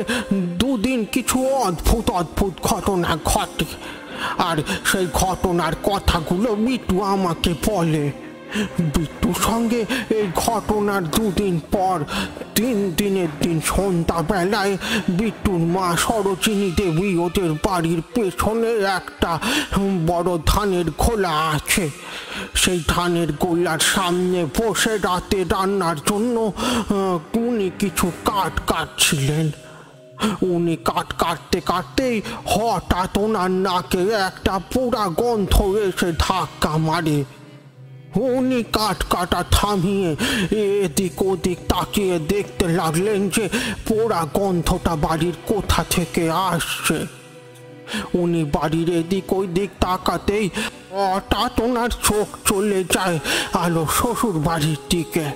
দুদিন কিছু অদ্ভুত অদ্ভুত ঘটনা ঘটে, আর সেই ঘটনার কথাগুলো বিটু আমাকে বলে। বিটুর সঙ্গে এই ঘটনার দুদিন পর দিনের দিন সন্ধ্যাবেলায় বিটুর মা সরোজিনী দেবী ওদের বাড়ির পেছনে একটা বড় ধানের গোলা আছে, সেই ধানের গোলার সামনে বসে রাতে রান্নার জন্য উনি কিছু কাঠ কাটছিলেন। উনি কাঠ কাটতে কাটতেই হঠাৎ ওনার নাকে একটা পোড়া গন্ধ এসে ধাক্কা মারে। উনি কাঠ কাটা থামিয়ে এদিক ওদিক তাকিয়ে দেখতে লাগলেন যে পোড়া গন্ধটা বাড়ির কোথা থেকে আসছে। উনি বাড়ির এদিক ওইদিক তাকাতেই হঠাৎ ওনার চোখ চলে যায় আলো শ্বশুর বাড়ির দিকে।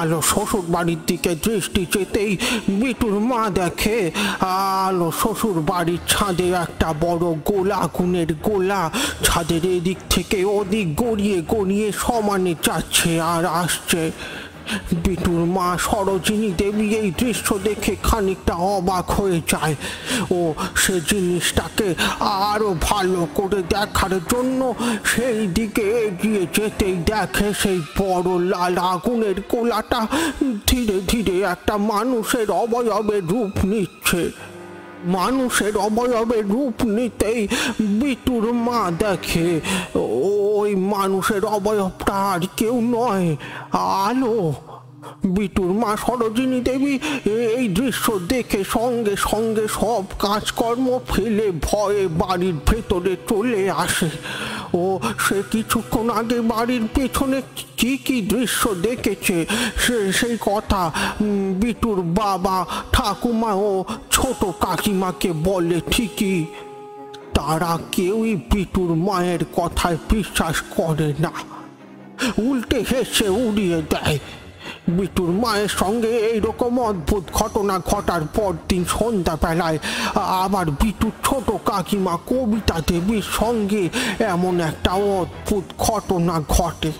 আলো শ্বশুর বাড়ির দিকে দৃষ্টি যেতেই বিটুর মা দেখে আলো শ্বশুর বাড়ির ছাদে একটা বড় গোলা, আগুনের গোলা ছাদের এদিক থেকে ওদিক গড়িয়ে গড়িয়ে সমানে যাচ্ছে আর আসছে। বিটুর মা সরোজিনী দেবী এই দৃশ্য দেখে খানিকটা অবাক হয়ে যায় ও সে জিনিসটাকে আরো ভালো করে দেখার জন্য সেই দিকে এগিয়ে যেতেই দেখে সেই বড় লাল আগুনের গোলাটা ধীরে ধীরে একটা মানুষের অবয়বের রূপ নিচ্ছে। মানুষের অবয়বের রূপ নিতেই বিটুর মা দেখে ওই মানুষের অবয়বটা আর কেউ নয়, আলো। বিটুর মা সরোজিনী দেবী এই দৃশ্য দেখে সঙ্গে সঙ্গে সব কাজকর্ম ফেলে ভয়ে বাড়ির ভেতরে চলে আসে। ও সে কিছুক্ষণ আগে বাড়ির পেছনে কি কি দৃশ্য দেখেছে সেই কথা বিটুর বাবা, ঠাকুমা ও ছোট কাকিমাকে বলে ঠিকই, তারা কেউই বিটুর মায়ের কথায় বিশ্বাস করে না, উল্টে হেসে উড়িয়ে দেয়। বিটুর মায়ের সঙ্গে এইরকম অদ্ভুত ঘটনা ঘটার পর দিন সন্ধ্যাবেলায় আবার বিটুর ছোট কাকিমা কবিতা দেবীর সঙ্গে এমন একটা অদ্ভুত ঘটনা ঘটে।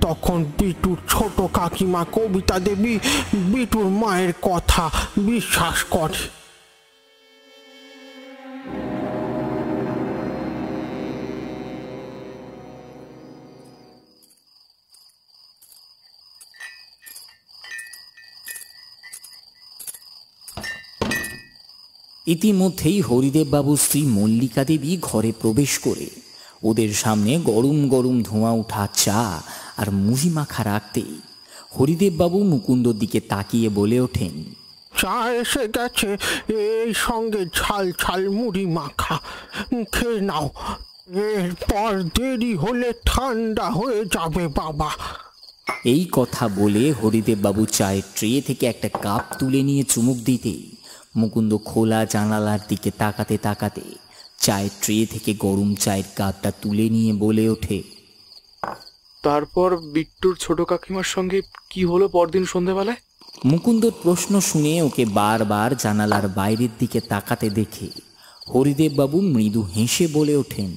তখন বিটুর ছোট কাকিমা কবিতা দেবী বিটুর মায়ের কথা বিশ্বাস করে। ইতিমধ্যেই হরিদেববাবুর স্ত্রী মল্লিকা দেবী ঘরে প্রবেশ করে ওদের সামনে গরম গরম ধোঁয়া ওঠা চা আর মুড়ি মাখা রাখতেই হরিদেববাবু মুকুন্দর দিকে তাকিয়ে বলে ওঠেন, চা এসে গেছে, এই সঙ্গে ঝাল ঝাল মুড়ি মাখা, খেয়ে নাও, এরপর দেরি হলে ঠান্ডা হয়ে যাবে বাবা। এই কথা বলে হরিদেববাবু চায়ের ট্রে থেকে একটা কাপ তুলে নিয়ে চুমুক দিতেই মুকুন্দ খোলা জানালার দিকে তাকাতে তাকাতে চায়ের ট্রে থেকে গরম চায়ের কাপটা তুলে নিয়ে বলে ওঠে, তারপর বিট্টুর ছোট কাকিমার সঙ্গে কি হলো পরদিন সন্ধেবেলায়? মুকুন্দর প্রশ্ন শুনে ওকে বারবার জানালার বাইরের দিকে তাকাতে দেখে হরিদেববাবু মৃদু হেসে বলে ওঠেন,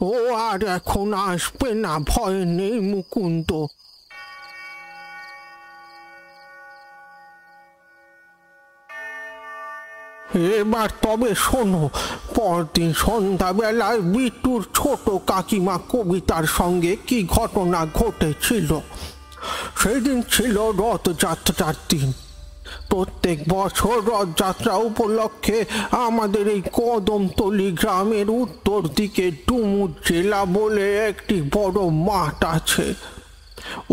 ও আর এখন আসবে না, ভয় নেই মুকুন্দ। এবার তবে শোনো, পরদিন সন্ধ্যাবেলায় বিট্টুর ছোট কাকিমা কবিতার সঙ্গে কি ঘটনা ঘটেছিল। সেদিন ছিল রথযাত্রার দিন। প্রত্যেক বছর রথযাত্রা উপলক্ষে আমাদের এই কদমতলী গ্রামের উত্তর দিকে ডুমুর জেলা বলে একটি বড় মাঠ আছে।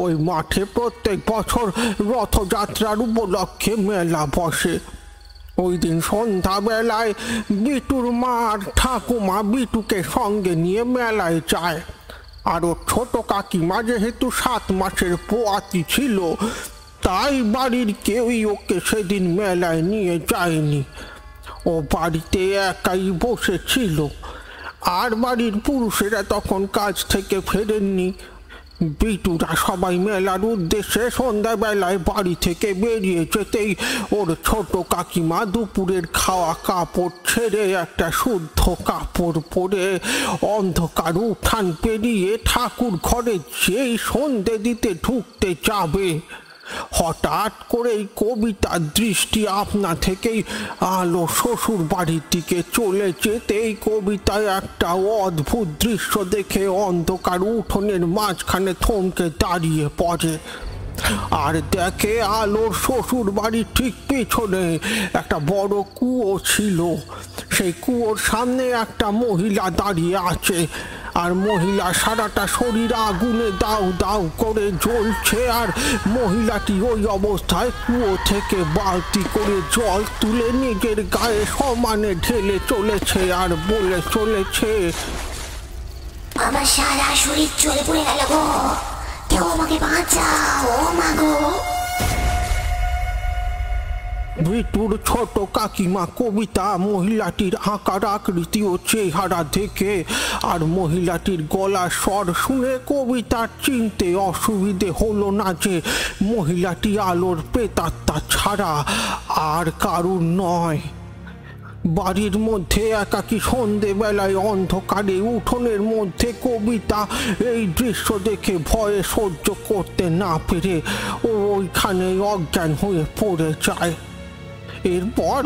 ওই মাঠে প্রত্যেক বছর রথযাত্রার উপলক্ষে মেলা বসে। ওই দিন সন্ধ্যাবেলায় বিটুর মা আর ঠাকুমা বিটুকে সঙ্গে নিয়ে মেলায় যায়। আর ওর ছোট কাকিমা যেহেতু 7 মাসের পোয়াতি ছিল, তাই বাড়ির কেউই ওকে সেদিন মেলায় নিয়ে যায়নি। ও বাড়িতে একাই বসেছিল। আর বাড়ির পুরুষেরা তখন কাজ থেকে ফেরেননি। বিটুরা সবাই মেলার উদ্দেশ্যে সন্ধ্যাবেলায় বাড়ি থেকে বেরিয়ে যেতেই ওর ছোট কাকিমা দুপুরের খাওয়া কাপড় ছেড়ে একটা শুদ্ধ কাপড় পরে অন্ধকার উঠান পেরিয়ে ঠাকুর ঘরে যেই সন্ধে দিতে ঢুকতে যাবে, হঠাৎ করেই কবিতার দৃষ্টি আপনা থেকেই আলো শ্বশুর বাড়ির দিকে চলে যেতেই কবিতায় একটা অদ্ভুত দৃশ্য দেখে অন্ধকার উঠোনের মাঝখানে থমকে দাঁড়িয়ে পড়ে। আর দেখে আলোর শ্বশুর বাড়ির ঠিক পেছনে একটা বড় কুয়ো ছিল। সেই কুয়োর সামনে একটা মহিলা দাঁড়িয়ে আছে। আর মহিলা সারাটা শরীর আগুনে দাউ দাউ করে জ্বলছে। আর মহিলাটি ওই অবস্থায় কুয়ো থেকে বালতি করে জল তুলে নিজের গায়ে সমানে ঢেলে চলেছে আর বলে চলেছে, আমার সারা শরীর চলে পড়ে গেল গো, কেউ আমাকে বাঁচাও, ও মা গো। বিটুর ছোট কাকিমা কবিতা মহিলাটির আকার আকৃতি ও চেহারা দেখে আর মহিলাটির গলার স্বর শুনে কবিতার চিনতে অসুবিধে হলো না যে মহিলাটি আলোর প্রেতাত্মা ছাড়া আর কারুর নয়। বাড়ির মধ্যে একাকী সন্ধেবেলায় অন্ধকারে উঠোনের মধ্যে কবিতা এই দৃশ্য দেখে ভয়ে সহ্য করতে না পেরে ওইখানে অজ্ঞান হয়ে পড়ে যায়। এরপর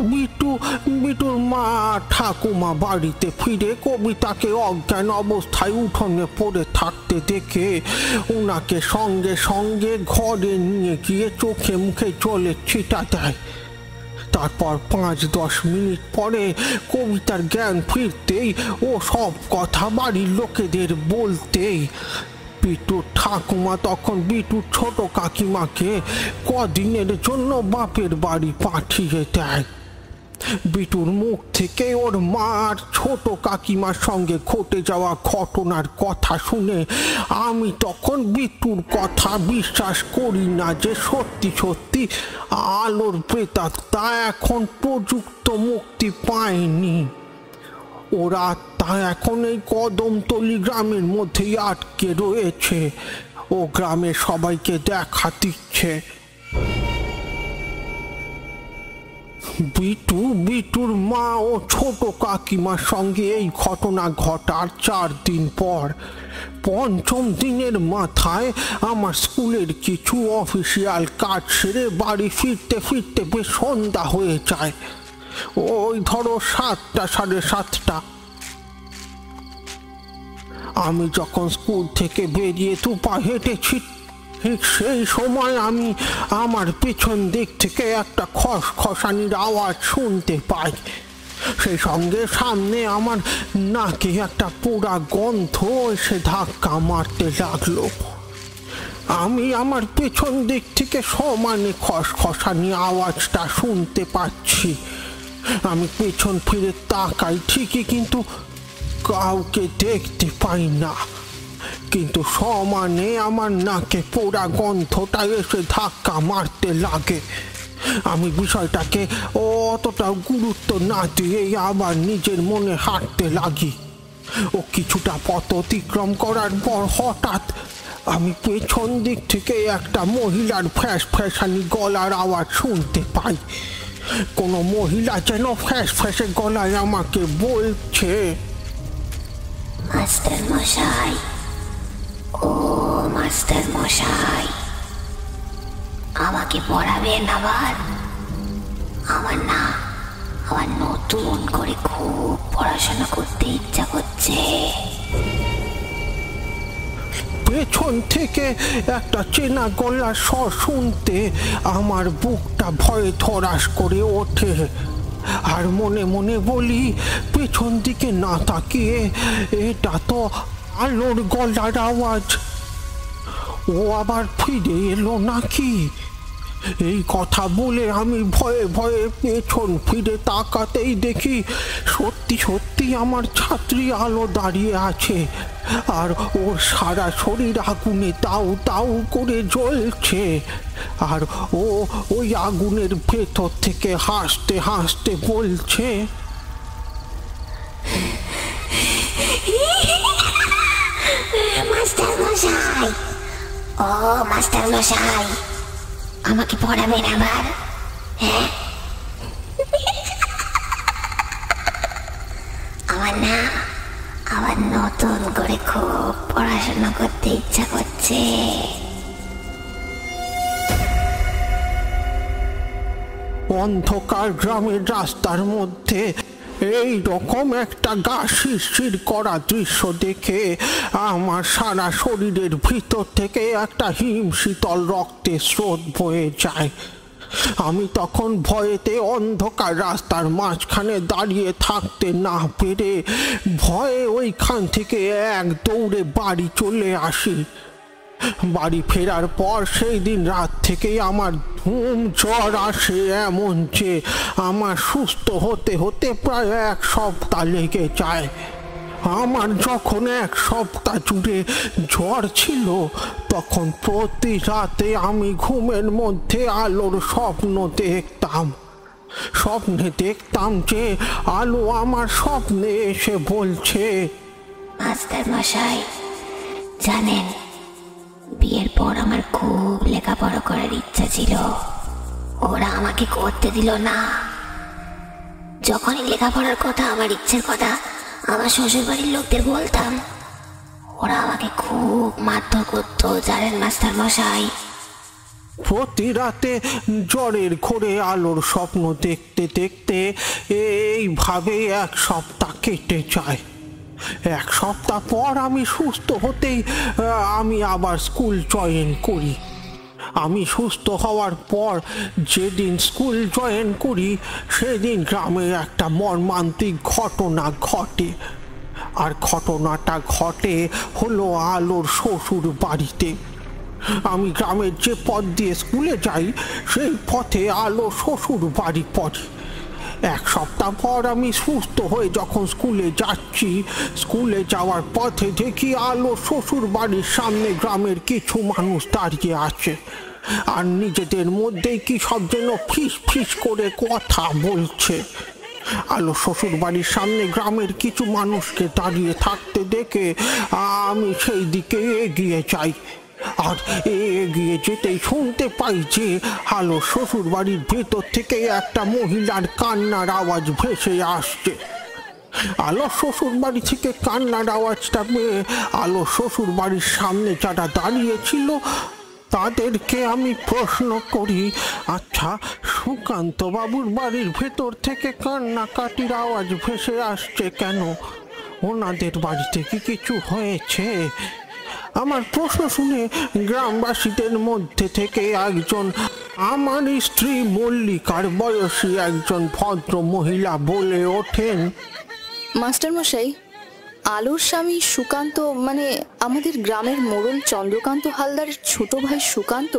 বিটুর মা ঠাকুমা বাড়িতে ফিরে কবিতাকে অজ্ঞান অবস্থায় উঠোনে পড়ে থাকতে দেখে ওনাকে সঙ্গে সঙ্গে ঘরে নিয়ে গিয়ে চোখে মুখে জলের ছিটা দেয়। তারপর 5-10 মিনিট পরে কবিতার জ্ঞান ফিরতেই ও সব কথা বাড়ির লোকেদের বলতেই বিটুর ঠাকুমা তখন বিটুর ছোট কাকিমাকে কদিনের জন্য বাপের বাড়ি পাঠিয়ে দেয়। বিটুর মুখ থেকে ওর মার ছোট কাকিমার সঙ্গে ঘটে যাওয়া ঘটনার কথা শুনে আমি তখন বিটুর কথা বিশ্বাস করি না যে সত্যি সত্যি আলোর প্রেতাত্মা এখন পর্যন্ত মুক্তি পায়নি। ওরা তা এখন এই কদমতলি গ্রামের মধ্যেই আটকে রয়েছে ও গ্রামের সবাইকে দেখা দিচ্ছে। বিটুর মা ও ছোট কাকিমার সঙ্গে এই ঘটনা ঘটার 4 দিন পর 5ম দিনের মাথায় আমার স্কুলের কিছু অফিসিয়াল কাজ সেরে বাড়ি ফিরতে ফিরতে বেশ সন্ধ্যা হয়ে যায়। ওই ধরো 7টা 7:30। আমি যখন স্কুল থেকে বেরিয়ে 2 পা হেঁটেছি, ঠিক সেই সময় আমি আমার পেছন দিক থেকে একটা খসখসানির আওয়াজ শুনতে পাই। সেই সঙ্গে সামনে আমার নাকে একটা পোড়া গন্ধ এসে ধাক্কা মারতে লাগলো। আমি আমার পেছন দিক থেকে সমানে খসখসানি আওয়াজটা শুনতে পাচ্ছি। আমি পেছন ফিরে তাকাই ঠিকই, কিন্তু কাউকে দেখতে পাই না। কিন্তু সমানে আমার নাকে পোড়া গন্ধটা এসে ধাক্কা মারতে লাগে। আমি বিষয়টাকে অতটা গুরুত্ব না দিয়ে আবার নিজের মনে হাঁটতে লাগি। ও কিছুটা পথ অতিক্রম করার পর হঠাৎ আমি পেছন দিক থেকে একটা মহিলার ফ্যাঁসানি গলার আওয়াজ শুনতে পাই। কোনো মহিলা যেন ফ্যাঁসে গলায় আমাকে বলছে, মাস্টার মশাই, ও মাস্টার মশাই, আমাকে পড়াবেন আবার? আমার নতুন করে খুব পড়াশোনা করতে ইচ্ছা করছে। পেছন থেকে একটা চেনা গলার স্বর শুনতে আমার বুকটা ভয়ে ধড়াস করে ওঠে। আর মনে মনে বলি, পেছন দিকে না তাকিয়ে এটা তো আলোর গলার আওয়াজ। ও আবার ফিরে এলো নাকি? এই কথা বলে আমি ভয়ে ভয়ে পেছন ফিরে তাকাতেই দেখি সত্যি সত্যি আমার ছাত্রী আলো দাঁড়িয়ে আছে, আর ওর সারা শরীর আগুনে তাউ তাউ করে জ্বলছে, আর ও ওই আগুনের ভেতর থেকে হাসতে হাসতে বলছে, মাস্টার মশাই, ও মাস্টার মশাই, আমাকে পড়াবেন আবার? হ্যাঁ, আমার না আবার নতুন করে খুব পড়াশোনা করতে ইচ্ছা করছে। অন্ধকার গ্রামের রাস্তার মধ্যে এই রকম একটা গা শিরশির করা দৃশ্য দেখে আমার সারা শরীরের ভিতর থেকে একটা হিমশীতল রক্তের স্রোত বয়ে যায়। আমি তখন ভয়েতে অন্ধকার রাস্তার মাঝখানে দাঁড়িয়ে থাকতে না পেরে ভয়ে ওইখান থেকে এক দৌড়ে বাড়ি চলে আসি। বাড়ি ফেরার পর সেই দিন রাত থেকেই আমার ধুম জ্বর আসে, এমন যে আমার সুস্থ হতে হতে প্রায় 1 সপ্তাহ লেগে যায়। আমার যখন 1 সপ্তাহ জুড়ে জ্বর ছিল, তখন প্রতি রাতে আমি ঘুমের মধ্যে আলোর স্বপ্ন দেখতাম। স্বপ্নে দেখতাম যে আলো আমার স্বপ্নে এসে বলছে, মাস্টার মশাই, জানেন, বিয়ের পর আমার খুব লেখাপড়া করার ইচ্ছা ছিল, ওরা আমাকে করতে দিল না। যখনই লেখাপড়ার কথা, আমার ইচ্ছের কথা আমার শ্বশুর বাড়ির লোকদের বলতাম, ওরা আমাকে খুব মারধর করতো, জানেন মাস্টার মশাই। প্রতি রাতে জ্বরের ঘোরে আলোর স্বপ্ন দেখতে দেখতে এইভাবে 1 সপ্তাহ কেটে যায়। 1 সপ্তাহ পর আমি সুস্থ হতেই আমি আবার স্কুল জয়েন করি। আমি সুস্থ হওয়ার পর যেদিন স্কুল জয়েন করি, সেদিন গ্রামে একটা মর্মান্তিক ঘটনা ঘটে। আর ঘটনাটা ঘটে হলো আলোর শ্বশুর বাড়িতে। আমি গ্রামের যে পথ দিয়ে স্কুলে যাই, সেই পথে আলো শ্বশুর বাড়ি পড়ে। 1 সপ্তাহ পর আমি সুস্থ হয়ে যখন স্কুলে যাচ্ছি, স্কুলে যাওয়ার পথে দেখি আলো শ্বশুর বাড়ির সামনে গ্রামের কিছু মানুষ দাঁড়িয়ে আছে, আর নিজেদের মধ্যেই কি সব যেন ফিস ফিস করে কথা বলছে। আলো শ্বশুর বাড়ির সামনে গ্রামের কিছু মানুষকে দাঁড়িয়ে থাকতে দেখে আমি সেই দিকে এগিয়ে যাই। আর এগিয়ে যেতেই শুনতে পাই যে আলো শ্বশুর বাড়ির ভেতর থেকে একটা মহিলার কান্নার আওয়াজ ভেসে আসছে। আলো শ্বশুর বাড়ি থেকে কান্নার আওয়াজটা পেয়ে আলো শ্বশুর বাড়ির সামনে যারা দাঁড়িয়ে ছিল তাদেরকে আমি প্রশ্ন করি, আচ্ছা, সুকান্ত বাবুর বাড়ির ভেতর থেকে কান্নাকাটির আওয়াজ ভেসে আসছে কেন? ওনাদের বাড়িতে কি কিছু হয়েছে? আমার প্রশ্ন শুনে গ্রামবাসীদের মধ্যে থেকে একজন, আমার স্ত্রী মল্লিকার বয়সী একজন ভদ্র মহিলা বলে ওঠেন, মাস্টার মশাই, আলোর স্বামী সুকান্ত, মানে আমাদের গ্রামের মোড়ল চন্দ্রকান্ত হালদারের ছোট ভাই সুকান্ত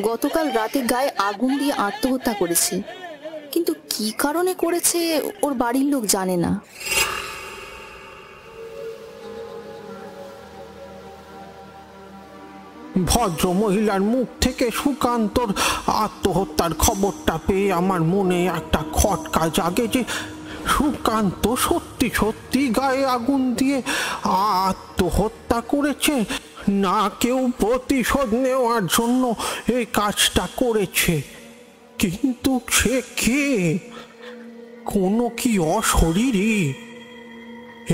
গতকাল রাতে গায়ে আগুন দিয়ে আত্মহত্যা করেছে, কিন্তু কি কারণে করেছে ওর বাড়ির লোক জানে না। ভদ্র মহিলার মুখ থেকে সুকান্তর আত্মহত্যার খবরটা পেয়ে আমার মনে একটা খটকা জাগে যে সুকান্ত সত্যি সত্যি গায়ে আগুন দিয়ে আত্মহত্যা করেছে, না কেউ প্রতিশোধ নেওয়ার জন্য এই কাজটা করেছে। কিন্তু সে কে? কোনো কি অশরীরী?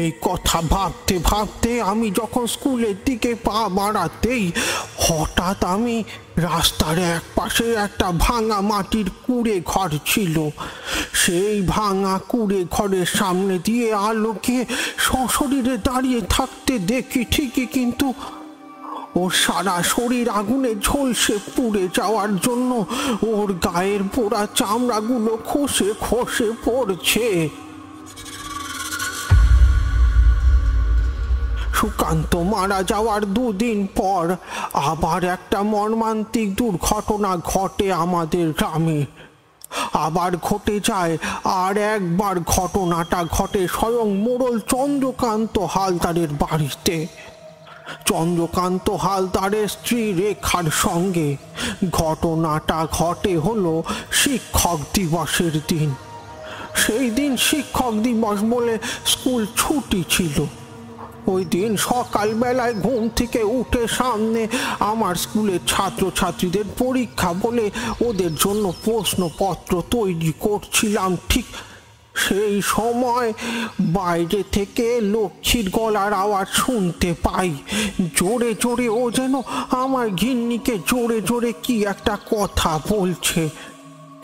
এই কথা ভাবতে ভাবতে আমি যখন স্কুলের দিকে পা বাড়াতেই হঠাৎ আমি রাস্তার এক পাশে একটা ভাঙা মাটির কুঁড়ে ঘর ছিল। সেই ভাঙা কুঁড়ে ঘরের সামনে দিয়ে আলোকে সশরীরে দাঁড়িয়ে থাকতে দেখি ঠিকই, কিন্তু ওর সারা শরীর আগুনে ঝলসে পুড়ে যাওয়ার জন্য ওর গায়ের পোড়া চামড়াগুলো খসে খসে পড়ছে। সুকান্ত মারা যাওয়ার 2 দিন পর আবার একটা মর্মান্তিক দুর্ঘটনা ঘটে আমাদের গ্রামে। আবার ঘটে যায়, আর একবার ঘটনাটা ঘটে স্বয়ং মোড়ল চন্দ্রকান্ত হালদারের বাড়িতে। চন্দ্রকান্ত হালদারের স্ত্রী রেখার সঙ্গে। ঘটনাটা ঘটে হলো শিক্ষক দিবসের দিন। সেই দিন শিক্ষক দিবস বলে স্কুল ছুটি ছিল। ওই দিন সকালবেলায় ঘুম থেকে উঠে সামনে আমার স্কুলের ছাত্রছাত্রীদের পরীক্ষা বলে ওদের জন্য প্রশ্নপত্র তৈরি করছিলাম। ঠিক সেই সময় বাইরে থেকে লক্ষ্মীর গলার আওয়াজ শুনতে পাই। জোরে জোরে ও যেন আমার গিন্নিকে জোরে জোরে কি একটা কথা বলছে,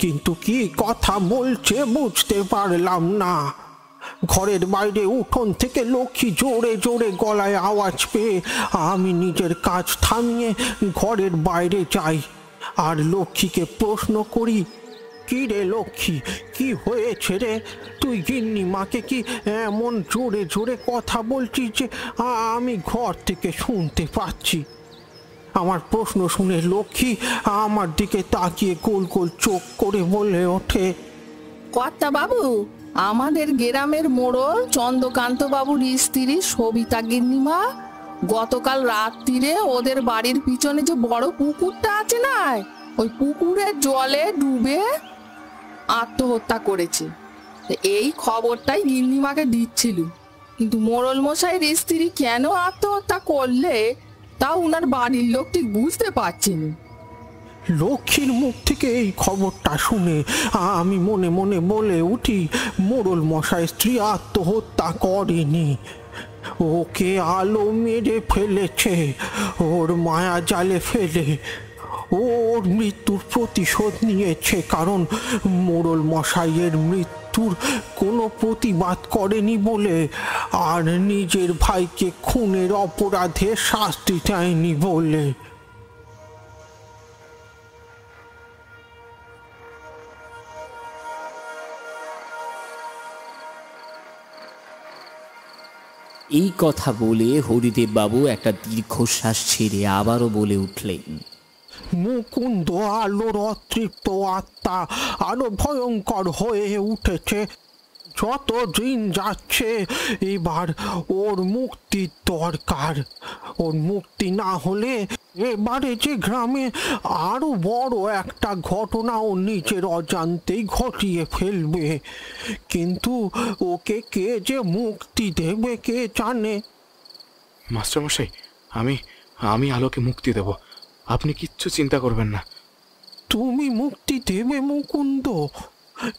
কিন্তু কি কথা বলছে বুঝতে পারলাম না। ঘরের বাইরে উঠোন থেকে লক্ষ্মী জোরে জোরে গলায় আওয়াজ পেয়ে আমি নিজের কাজ থামিয়ে ঘরের বাইরে যাই আর লক্ষ্মীকে প্রশ্ন করি, কি রে লক্ষ্মী, কি হয়েছে রে? তুই গিন্নি মাকে কি এমন জোরে জোরে কথা বলছিস যে আমি ঘর থেকে শুনতে পাচ্ছি? আমার প্রশ্ন শুনে লক্ষ্মী আমার দিকে তাকিয়ে গোল গোল চোখ করে বলে ওঠে, কর্তা বাবু, আমাদের গ্রামের মোড়ল চন্দ্রকান্ত বাবুর স্ত্রী সবিতা গিন্নিমা গতকাল রাত্রিরে ওদের বাড়ির পিছনে যে বড় পুকুরটা আছে না, ওই পুকুরের জলে ডুবে আত্মহত্যা করেছে। এই খবরটাই গিন্নিমাকে দিচ্ছিল, কিন্তু মোড়ল মশাইয়ের স্ত্রী কেন আত্মহত্যা করলে তা উনার বাড়ির লোক ঠিক বুঝতে পারছেন। লক্ষ্মীর মুখ থেকে এই খবরটা শুনে আমি মনে মনে বলে উঠি, মোড়ল মশাই স্ত্রী আত্মহত্যা করেনি, ওকে আলো মেরে ফেলেছে, ওর মায়া জালে ফেলে ওর মৃত্যুর প্রতিশোধ নিয়েছে। কারণ মোড়ল মশাইয়ের মৃত্যুর কোনো প্রতিবাদ করেনি বলে, আর নিজের ভাইকে খুনের অপরাধে শাস্তি চায়নি বলে। এই কথা বলে হরিদেব বাবু একটা দীর্ঘশ্বাস ছেড়ে আবারও বলে উঠলেন, মুকুন্দ আলোর অতৃপ্ত আত্মা আরো ভয়ঙ্কর হয়ে উঠেছে। যত দিন যাচ্ছে এবার ওর মুক্তির দরকার। ওর মুক্তি না হলে এবারে যে গ্রামে আরো বড় একটা ঘটনা ও নিজের অজান্তেই ঘটিয়ে ফেলবে। কিন্তু ওকে কে যে মুক্তি দেবে কে জানে। মাস্টারমশাই, আমি আলোকে মুক্তি দেব, আপনি কিচ্ছু চিন্তা করবেন না। তুমি মুক্তি দেবে মুকুন্দ,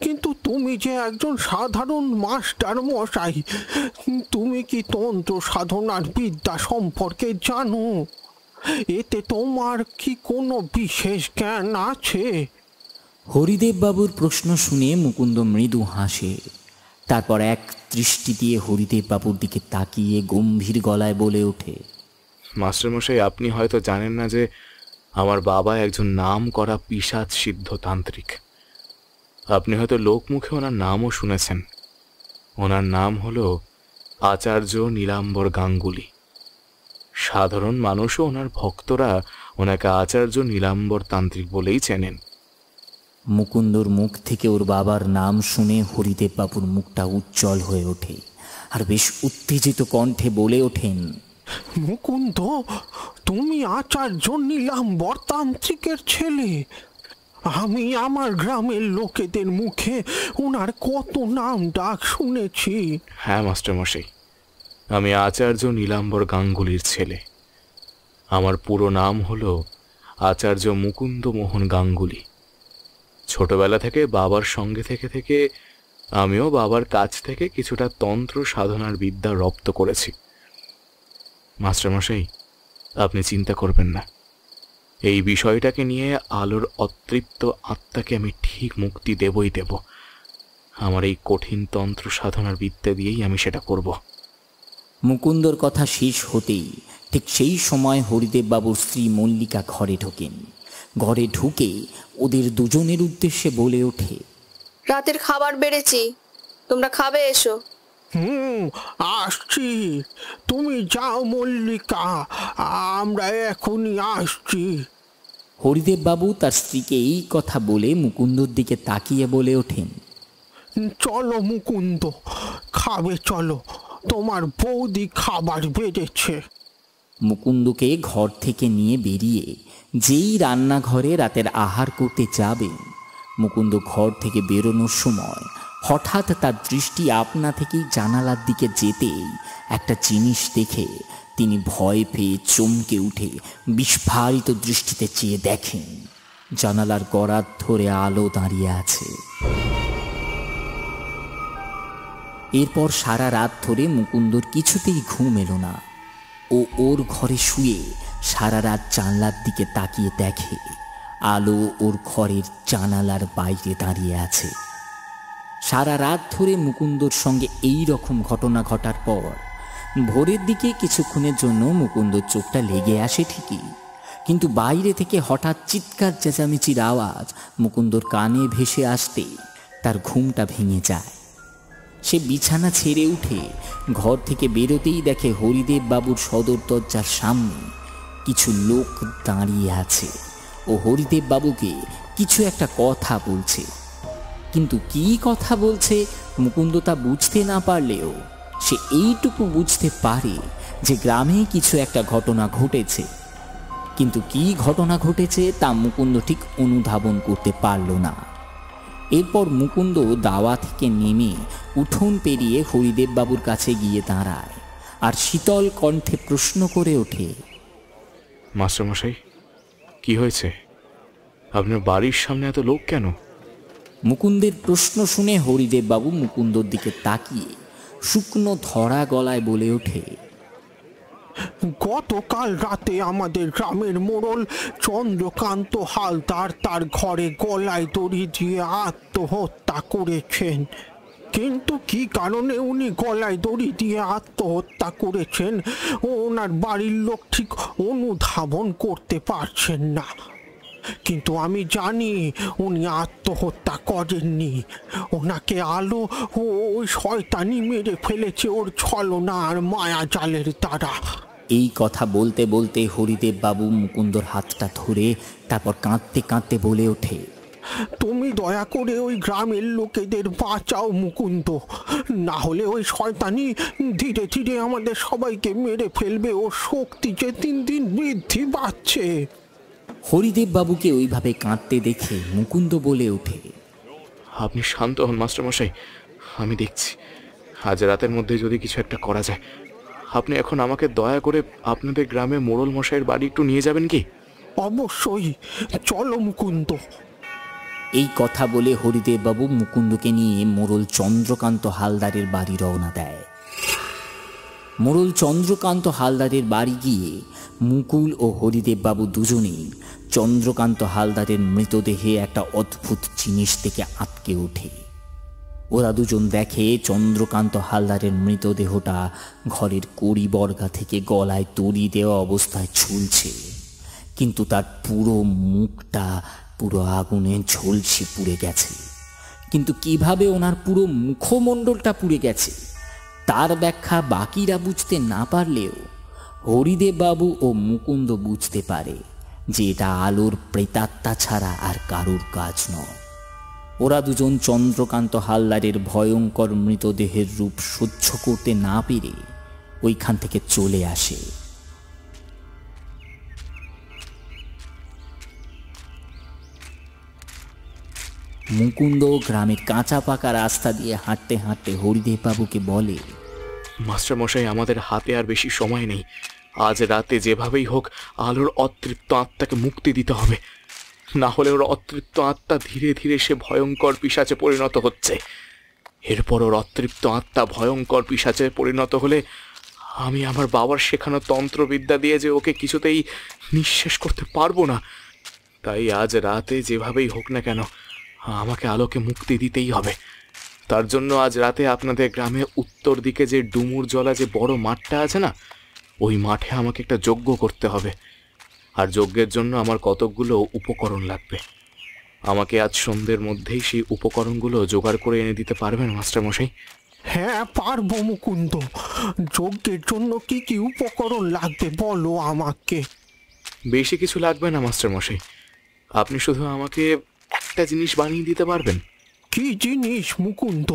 কিন্তু তুমি যে একজন সাধারণ মাস্টার মশাই, তুমি কি তন্ত্র সাধনার বিদ্যা সম্পর্কে জানো? এতে তোমার কি কোনো বিশেষ জ্ঞান আছে? হরিদেব বাবুর প্রশ্ন শুনে মুকুন্দ মৃদু হাসে। তারপর এক দৃষ্টি দিয়ে হরিদেব বাবুর দিকে তাকিয়ে গম্ভীর গলায় বলে ওঠে, মাস্টারমশাই, আপনি হয়তো জানেন না যে আমার বাবা একজন নাম করা পিশাচ সিদ্ধ তান্ত্রিক। আপনি হয়তো লোকমুখে ওনার নামও শুনেছেন। ওনার নাম হলো আচার্য নীলাম্বর গাঙ্গুলি। সাধারণ মানুষও ওনার ভক্তরা ওনাকে আচার্য নীলাম্বর তান্ত্রিক বলেই চেনেন। মুকুন্দর মুখ থেকে ওর বাবার নাম শুনে হরিদেব বাবুর মুখটা উজ্জ্বল হয়ে ওঠে আর বেশ উত্তেজিত কণ্ঠে বলে ওঠেন, মুকুন্দ, তুমি আচার্য নীলাম্বর তান্ত্রিকের ছেলে? আমি আমার গ্রামের লোকেদের মুখে ওনার কত নাম ডাক শুনেছি। হ্যাঁ মাস্টারমশাই, আমি আচার্য নীলাম্বর গাঙ্গুলির ছেলে। আমার পুরো নাম হলো আচার্য মুকুন্দ মোহন গাঙ্গুলি। ছোটবেলা থেকে বাবার সঙ্গে থেকে থেকে আমিও বাবার কাছ থেকে কিছুটা তন্ত্র সাধনার বিদ্যা রপ্ত করেছি। মাস্টারমশাই, আপনি চিন্তা করবেন না, এই বিষয়টাকে নিয়ে আলোর অতৃপ্ত আত্মাকে আমি ঠিক মুক্তি দেবই দেব। আমার এই কঠিন তন্ত্র সাধনার বিদ্যা দিয়েই আমি সেটা করব। মুকুন্দর কথা শেষ হতেই ঠিক সেই সময় হরিদেব বাবুর স্ত্রী মল্লিকা ঘরে ঢোকেন। ঘরে ঢুকে ওদের দুজনের উদ্দেশ্যে বলে ওঠে, রাতের খাবার বেড়েছি, তোমরা খাবে, এসো। আসছি। তুমি যাও মল্লিকা, আমরা এখনই আসছি। হরিদেব বাবু তার স্ত্রীকে এই কথা বলে মুকুন্দর দিকে তাকিয়ে বলে ওঠেন, চলো মুকুন্দ, খাবে চলো, তোমার বৌদি খাবার বেড়েছে। মুকুন্দকে ঘর থেকে নিয়ে বেরিয়ে যেই রান্নাঘরে রাতের আহার করতে যাবেন, মুকুন্দ ঘর থেকে বেরোনোর সময় হঠাৎ তার দৃষ্টি আপনা থেকেই জানালার দিকে যেতেই একটা জিনিস দেখে তিনি ভয় পেয়ে চমকে উঠে বিস্ফারিত দৃষ্টিতে চেয়ে দেখেন জানালার গড়ার ধরে আলো দাঁড়িয়ে আছে। এরপর সারা রাত ধরে মুকুন্দর কিছুতেই ঘুম এলো না। ও ওর ঘরে শুয়ে সারা রাত জানলার দিকে তাকিয়ে দেখে আলো ওর ঘরের জানালার বাইরে দাঁড়িয়ে আছে। সারা রাত ধরে মুকুন্দর সঙ্গে এই রকম ঘটনা ঘটার পর ভোরের দিকে কিছুক্ষণের জন্য মুকুন্দর চোখটা লেগে আসে ঠিকই, কিন্তু বাইরে থেকে হঠাৎ চিৎকার চেঁচামেচির আওয়াজ মুকুন্দর কানে ভেসে আসতে তার ঘুমটা ভেঙে যায়। সে বিছানা ছেড়ে উঠে ঘর থেকে বেরোতেই দেখে হরিদেব বাবুর সদর দরজার সামনে কিছু লোক দাঁড়িয়ে আছে ও হরিদেব বাবুকে কিছু একটা কথা বলছে, কিন্তু কি কথা বলছে মুকুন্দ তা বুঝতে না পারলেও সে এইটুকু বুঝতে পারে যে গ্রামে কিছু একটা ঘটনা ঘটেছে, কিন্তু কি ঘটনা ঘটেছে তা মুকুন্দ ঠিক অনুধাবন করতে পারল না। এরপর মুকুন্দ দাওয়া থেকে নেমে উঠোন পেরিয়ে হরিদেব বাবুর কাছে গিয়ে দাঁড়ায় আর শীতল কণ্ঠে প্রশ্ন করে ওঠে, মাস্টারমশাই, কি হয়েছে? আপনার বাড়ির সামনে এত লোক কেন? মুকুন্দের প্রশ্ন শুনে হরিদেব বাবু মুকুন্দর দিকে তাকিয়ে শুকনো ধরা গলায় বলে ওঠে, গতকাল রাতে আমাদের গ্রামের মোড়ল চন্দ্রকান্ত হালদার তার ঘরে গলায় দড়ি দিয়ে আত্মহত্যা করেছেন। কিন্তু কি কারণে উনি গলায় দড়ি দিয়ে আত্মহত্যা করেছেন ওনার বাড়ির লোক ঠিক অনুধাবন করতে পারছেন না। কিন্তু আমি জানি উনি আত্মহত্যা করেননি, ওনাকে আলো ও ওই শয়তানি মেরে ফেলেছে ওর ছলনা আর মায়া জালের দ্বারা। এই কথা বলতে বলতে হরিদেব বাবু মুকুন্দর হাতটা ধরে তারপর কাঁদতে কাঁদতে বলে ওঠে, তুমি দয়া করে ওই গ্রামের লোকেদের বাঁচাও মুকুন্দ, না হলে ওই শয়তানি ধীরে ধীরে আমাদের সবাইকে মেরে ফেলবে। ওর শক্তি যে দিন দিন বৃদ্ধি পাচ্ছে। হরিদেব বাবুকে ওইভাবে কাঁদতে দেখে মুকুন্দ বলে ওঠে, আপনি শান্ত হন মাস্টারমশাই, আমি দেখছি। আজ রাতের মধ্যে যদি কিছু একটা করা যায়। আপনি এখন আমাকে দয়া করে আপনাদের গ্রামে মোড়ল মশাইয়ের বাড়ি একটু নিয়ে যাবেন কি? অবশ্যই, চলো মুকুন্দ। এই কথা বলে হরিদেব বাবু মুকুন্দকে নিয়ে মোড়ল চন্দ্রকান্ত হালদারের বাড়ি রওনা দেয়। মোড়ল চন্দ্রকান্ত হালদারের বাড়ি গিয়ে মুকুল ও হরিদেব বাবু দুজনেই চন্দ্রকান্ত হালদারের মৃতদেহে একটা অদ্ভুত জিনিস থেকে আটকে ওঠে। ওরা দুজন দেখে চন্দ্রকান্ত হালদারের মৃতদেহটা ঘরের কড়ি বর্গা থেকে গলায় দড়ি দেওয়া অবস্থায় ঝুলছে, কিন্তু তার পুরো মুখটা পুরো আগুনে ঝলসে পুড়ে গেছে। কিন্তু কিভাবে ওনার পুরো মুখমণ্ডলটা পুড়ে গেছে তার ব্যাখ্যা বাকিরা বুঝতে না পারলেও হরিদেব বাবু ও মুকুন্দ বুঝতে পারে যে এটা আলোর প্রেতাত্মা ছাড়া আর কারুর কাজ নয়। ওরা দুজন চন্দ্রকান্ত হালদারের ভয়ঙ্কর মৃতদেহের রূপ সহ্য করতে না পেরে ওইখান থেকে চলে আসে। মুকুন্দ গ্রামের কাঁচা পাকা রাস্তা দিয়ে হাঁটতে হাঁটতে হরিদেব বাবুকে বলে, মাস্টারমশাই, আমাদের হাতে আর বেশি সময় নেই। আজ রাতে যেভাবেই হোক আলোর অতৃপ্ত আত্মাকে মুক্তি দিতে হবে, না হলে ওর অতৃপ্ত আত্মা ধীরে ধীরে সে ভয়ঙ্কর পিশাচে পরিণত হচ্ছে। এরপর ওর অতৃপ্ত আত্মা ভয়ঙ্কর পিশাচে পরিণত হলে আমি আমার বাবার শেখানো তন্ত্রবিদ্যা দিয়ে যে ওকে কিছুতেই নিঃশেষ করতে পারবো না। তাই আজ রাতে যেভাবেই হোক না কেন আমাকে আলোকে মুক্তি দিতেই হবে। তার জন্য আজ রাতে আপনাদের গ্রামে উত্তর দিকে যে ডুমুর জলা যে বড় মাঠটা আছে না, ওই মাঠে আমাকে একটা যজ্ঞ করতে হবে। আর যজ্ঞের জন্য আমার কতকগুলো উপকরণ লাগবে। আমাকে আজ সন্ধ্যের মধ্যেই সেই উপকরণগুলো জোগাড় করে এনে দিতে পারবেন মাস্টারমশাই? হ্যাঁ পারবো মুকুন্দ। যজ্ঞের জন্য কি কি উপকরণ লাগবে বলো আমাকে। বেশি কিছু লাগবে না মাস্টার মশাই, আপনি শুধু আমাকে একটা জিনিস বানিয়ে দিতে পারবেন। কি জিনিস মুকুন্দ?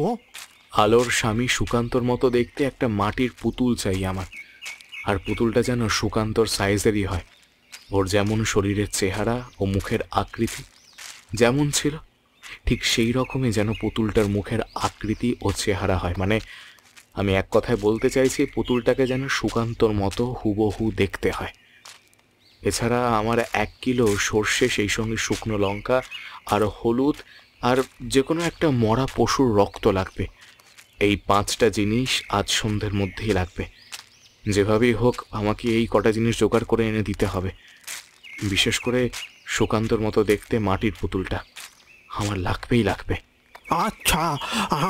আলোর স্বামী সুকান্তর মতো দেখতে একটা মাটির পুতুল চাই আমার। আর পুতুলটা যেন সুকান্তর সাইজেরই হয়। ওর যেমন শরীরের চেহারা ও মুখের আকৃতি যেমন ছিল, ঠিক সেই রকমই যেন পুতুলটার মুখের আকৃতি ও চেহারা হয়। মানে আমি এক কথায় বলতে চাইছি, পুতুলটাকে যেন সুকান্তর মতো হুবহু দেখতে হয়। এছাড়া আমার 1 কিলো সর্ষে, সেই সঙ্গে শুকনো লঙ্কা আর হলুদ, আর যে কোনো একটা মরা পশুর রক্ত লাগবে। এই 5টা জিনিস আজ সন্ধ্যের মধ্যেই লাগবে। যেভাবেই হোক আমাকে এই কটা জিনিস জোগাড় করে এনে দিতে হবে। বিশেষ করে সুকান্তর মতো দেখতে মাটির পুতুলটা আমার লাগবেই লাগবে। আচ্ছা,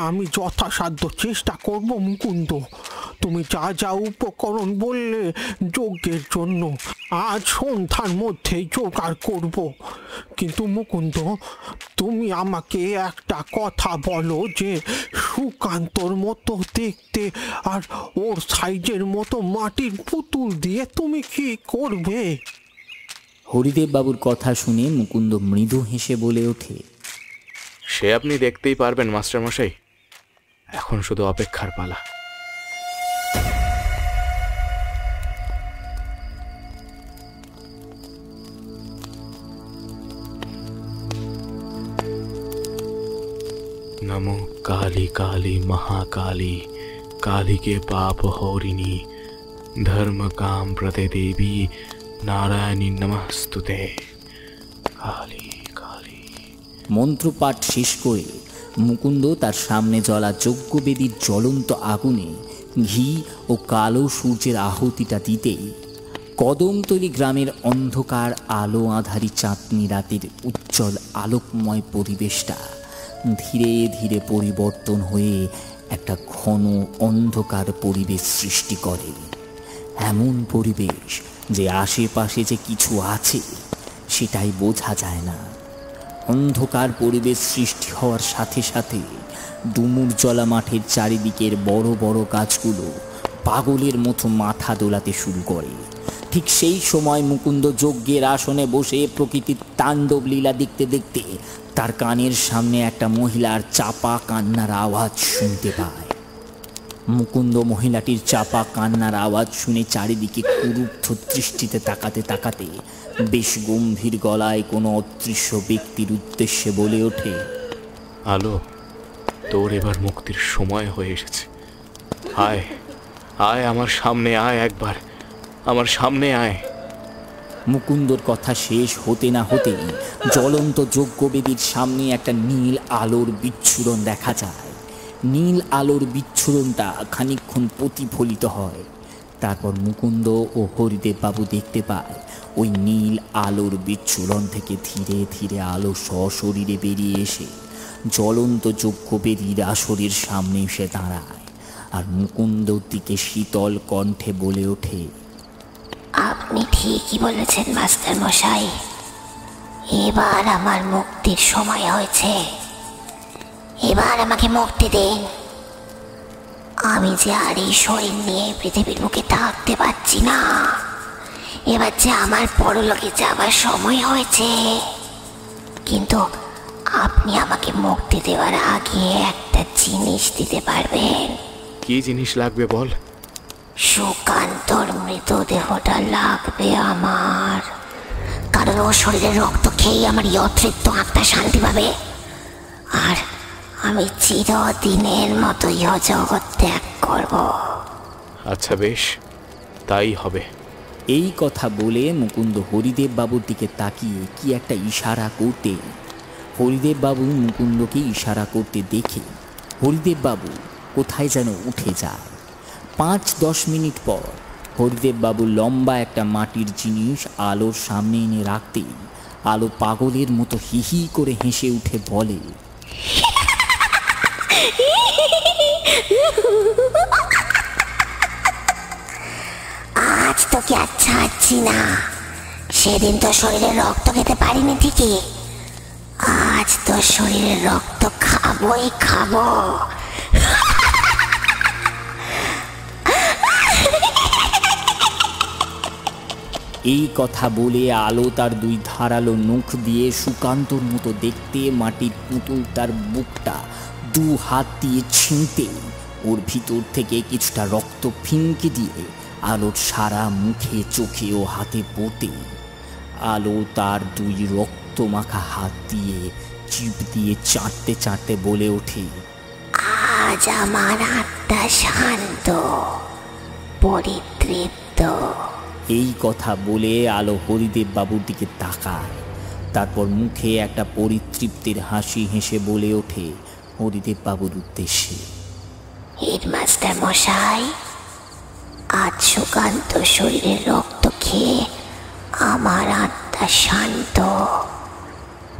আমি যথাসাধ্য চেষ্টা করব মুকুন্দ। তুমি যা যা উপকরণ বললে যজ্ঞের জন্য আজ সন্ধ্যার মধ্যেই জোগাড় করব। কিন্তু মুকুন্দ, তুমি আমাকে একটা কথা বলো যে সুকান্তর মতো দেখতে আর ওর সাইজের মতো মাটির পুতুল দিয়ে তুমি কি করবে? হরিদেব বাবুর কথা শুনে মুকুন্দ মৃদু হেসে বলে ওঠে, সে আপনি দেখতেই পারবেন মাস্টার মশাই, এখন শুধু অপেক্ষার পালা। नमो काली काली महाकाली, काली के पाप हौरिणी, धर्म काम प्रदे देवी, नारायणी नमस्तुते। काली काली। মন্ত্রপাঠ শেষ করে মুকুন্দ তার সামনে জ্বলা যজ্ঞবেদীর জ্বলন্ত আগুনে ঘি ও কালো সূর্যের আহুতিটা দিতেই কদমতলী গ্রামের অন্ধকার আলো আধারী চাঁদনি রাতের উজ্জ্বল আলোকময় পরিবেশটা ধীরে ধীরে পরিবর্তন হয়ে একটা ঘন অন্ধকার পরিবেশ সৃষ্টি করে। এমন পরিবেশ যে আশেপাশে যে কিছু আছে সেটাই বোঝা যায় না। অন্ধকার পরিবেশ সৃষ্টি হওয়ার সাথে সাথে ডুমুর জলা মাঠের চারিদিকের বড় বড় গাছগুলো পাগলের মতো মাথা দোলাতে শুরু করে। ঠিক সেই সময় মুকুন্দ যজ্ঞের আসনে বসে প্রকৃতির তাণ্ডব লীলা দেখতে দেখতে তার কানের সামনে একটা মহিলার চাপা কান্নার আওয়াজ শুনতে পায়। মুকুন্দ মহিলাটির চাপা কান্নার আওয়াজ শুনে চারিদিকে কুরুদ্ধ দৃষ্টিতে তাকাতে তাকাতে বেশ গম্ভীর গলায় কোনো অদৃশ্য ব্যক্তির উদ্দেশ্যে বলে ওঠে, আলো, তোর এবার মুক্তির সময় হয়ে এসেছে। আয় আয়, আমার সামনে আয়, একবার আমার সামনে আয়। মুকুন্দর কথা শেষ হতে না হতেই জ্বলন্ত যজ্ঞবেদীর সামনে একটা নীল আলোর বিচ্ছুরণ দেখা যায়। নীল আলোর বিচ্ছুরণটা খানিকক্ষণ প্রতিফলিত হয়। তারপর মুকুন্দ ও হরিদেব বাবু দেখতে পায় ওই নীল আলোর বিচ্ছুরণ থেকে ধীরে ধীরে আলো সশরীরে বেরিয়ে এসে জ্বলন্ত যজ্ঞবেদীর আসরের সামনে এসে দাঁড়ায়। আর মুকুন্দর দিকে শীতল কণ্ঠে বলে ওঠে, আপনি ঠিকই বলেছেন মাস্টার মশাই, এবার আমার মুক্তির সময় হয়েছে। এবার আমাকে মুক্তি দিন। আমি যে আর এই শরীর নিয়ে পৃথিবীর বুকে থাকতে পারছি না। এবার যে আমার পরলোকে যাবার সময় হয়েছে। কিন্তু আপনি আমাকে মুক্তি দেওয়ার আগে একটা জিনিস দিতে পারবেন? কি জিনিস লাগবে বল? সুকান্তর মৃতদেহটা লাগবে আমার, কারণ ও শরীরের রক্ত খেয়ে আমার এই অতৃপ্ত আত্মা শান্তি পাবে। আর আমি চিরদিনের মতো ইহ জগৎ ত্যাগ করব। আচ্ছা বেশ, তাই হবে। এই কথা বলে মুকুন্দ হরিদেব বাবুর দিকে তাকিয়ে কি একটা ইশারা করতে, হরিদেব বাবু মুকুন্দকে ইশারা করতে দেখে হরিদেব বাবু কোথায় যেন উঠে যায়। 5-10 মিনিট পর হরিদেব বাবু লম্বা একটা মাটির জিনিস আলোর সামনে এনে রাখতেই আলো পাগলের মতো হি হি করে হেসে উঠে বলে, আজ তোকে আর ছাড়ছি না। সেদিন তো শরীরের রক্ত খেতে পারিনি ঠিকই, আজ তো শরীরের রক্ত খাবোই খাবো। এই কথা বলে আলো তার দুই ধারালো নখ দিয়ে সুকান্তর মতো দেখতে মাটির পুতুল তার বুকটা দু হাত দিয়ে ছিঁড়তে ওর ভিতর থেকে কিছুটা রক্ত ফিনকে দিয়ে আলোর সারা মুখে চোখে ও হাতে পড়তে আলো তার দুই রক্ত মাখা হাত দিয়ে চিপ দিয়ে চাটতে চাটতে বলে ওঠে, আজ আমার আত্মা শান্ত, পরিতৃপ্ত। এই কথা বলে আলো হরিদেব বাবুর দিকে তাকায়। তারপর মুখে একটা পরিতৃপ্তির হাসি হেসে বলে ওঠে হরিদেব বাবুর উদ্দেশ্যে, হেডমাস্টার মশাই, আজ সুকান্ত শরীরের রক্ত খেয়ে আমার আত্মা শান্ত,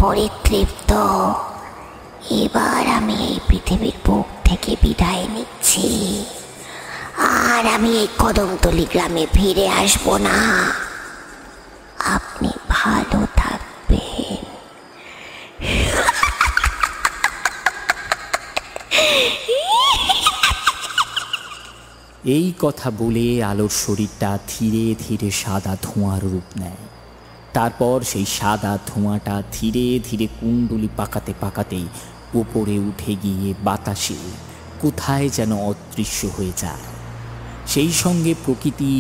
পরিতৃপ্ত। এবার আমি এই পৃথিবীর বুক থেকে বিদায় নিচ্ছি, আর আমি এই কদমতলী গ্রামে ফিরে আসবো না। আপনি ভালো থাকবেন। এই কথা বলে আলোর শরীরটা ধীরে ধীরে সাদা ধোঁয়ার রূপ নেয়। তারপর সেই সাদা ধোঁয়াটা ধীরে ধীরে কুণ্ডলি পাকাতে পাকাতেই উপরে উঠে গিয়ে বাতাসে কোথায় যেন অদৃশ্য হয়ে যায়। সেই সঙ্গে প্রকৃতি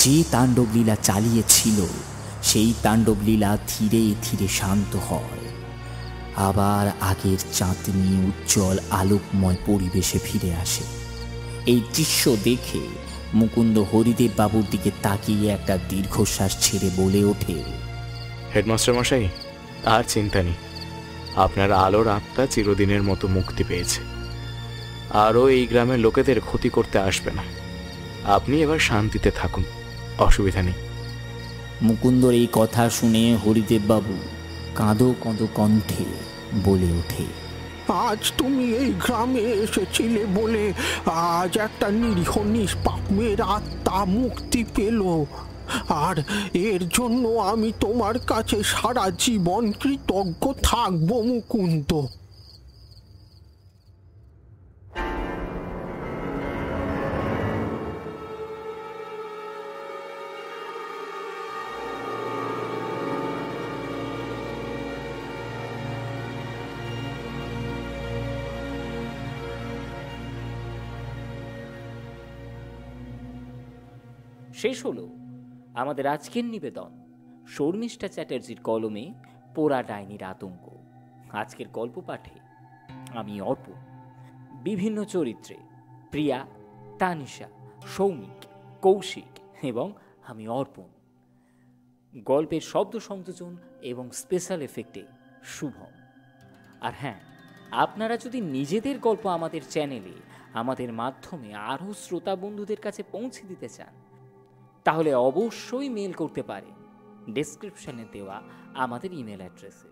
যে তাণ্ডবলীলা চালিয়েছিল সেই তাণ্ডবলীলা ধীরে ধীরে শান্ত হয়, আবার আগের চাঁদনি উজ্জ্বল আলোকময় পরিবেশে ফিরে আসে। এই দৃশ্য দেখে মুকুন্দ হরিদেব বাবুর দিকে তাকিয়ে একটা দীর্ঘশ্বাস ছেড়ে বলে ওঠে, হেডমাস্টার মশাই, আর চিন্তা নেই, আপনার আলোর আত্মা চিরদিনের মতো মুক্তি পেয়েছে। আরও এই গ্রামের লোকেদের ক্ষতি করতে আসবে না। আপনি এবার শান্তিতে থাকুন, অসুবিধা নেই। মুকুন্দর এই কথা শুনে হরিদেব বাবু কাঁদো কাঁদো কণ্ঠে বলে ওঠে, আজ তুমি এই গ্রামে এসেছিলে বলে আজ একটা নিরীহ নিষ্পাপ মেয়ের আত্মা মুক্তি পেল, আর এর জন্য আমি তোমার কাছে সারা জীবন কৃতজ্ঞ থাকবো মুকুন্দ। শেষ হলো আমাদের আজকের নিবেদন শর্মিষ্ঠা চ্যাটার্জির কলমে পোড়া ডাইনির আতঙ্ক। আজকের গল্প পাঠে আমি অর্পণ, বিভিন্ন চরিত্রে প্রিয়া, তানিশা, সৌমিক, কৌশিক এবং আমি অর্পণ। গল্পের শব্দ সংযোজন এবং স্পেশাল এফেক্টে শুভম। আর হ্যাঁ, আপনারা যদি নিজেদের গল্প আমাদের চ্যানেলে আমাদের মাধ্যমে আরও শ্রোতা বন্ধুদের কাছে পৌঁছে দিতে চান তাহলে অবশ্যই মেল করতে পারেন ডেসক্রিপশনে দেওয়া আমাদের ইমেল অ্যাড্রেসে।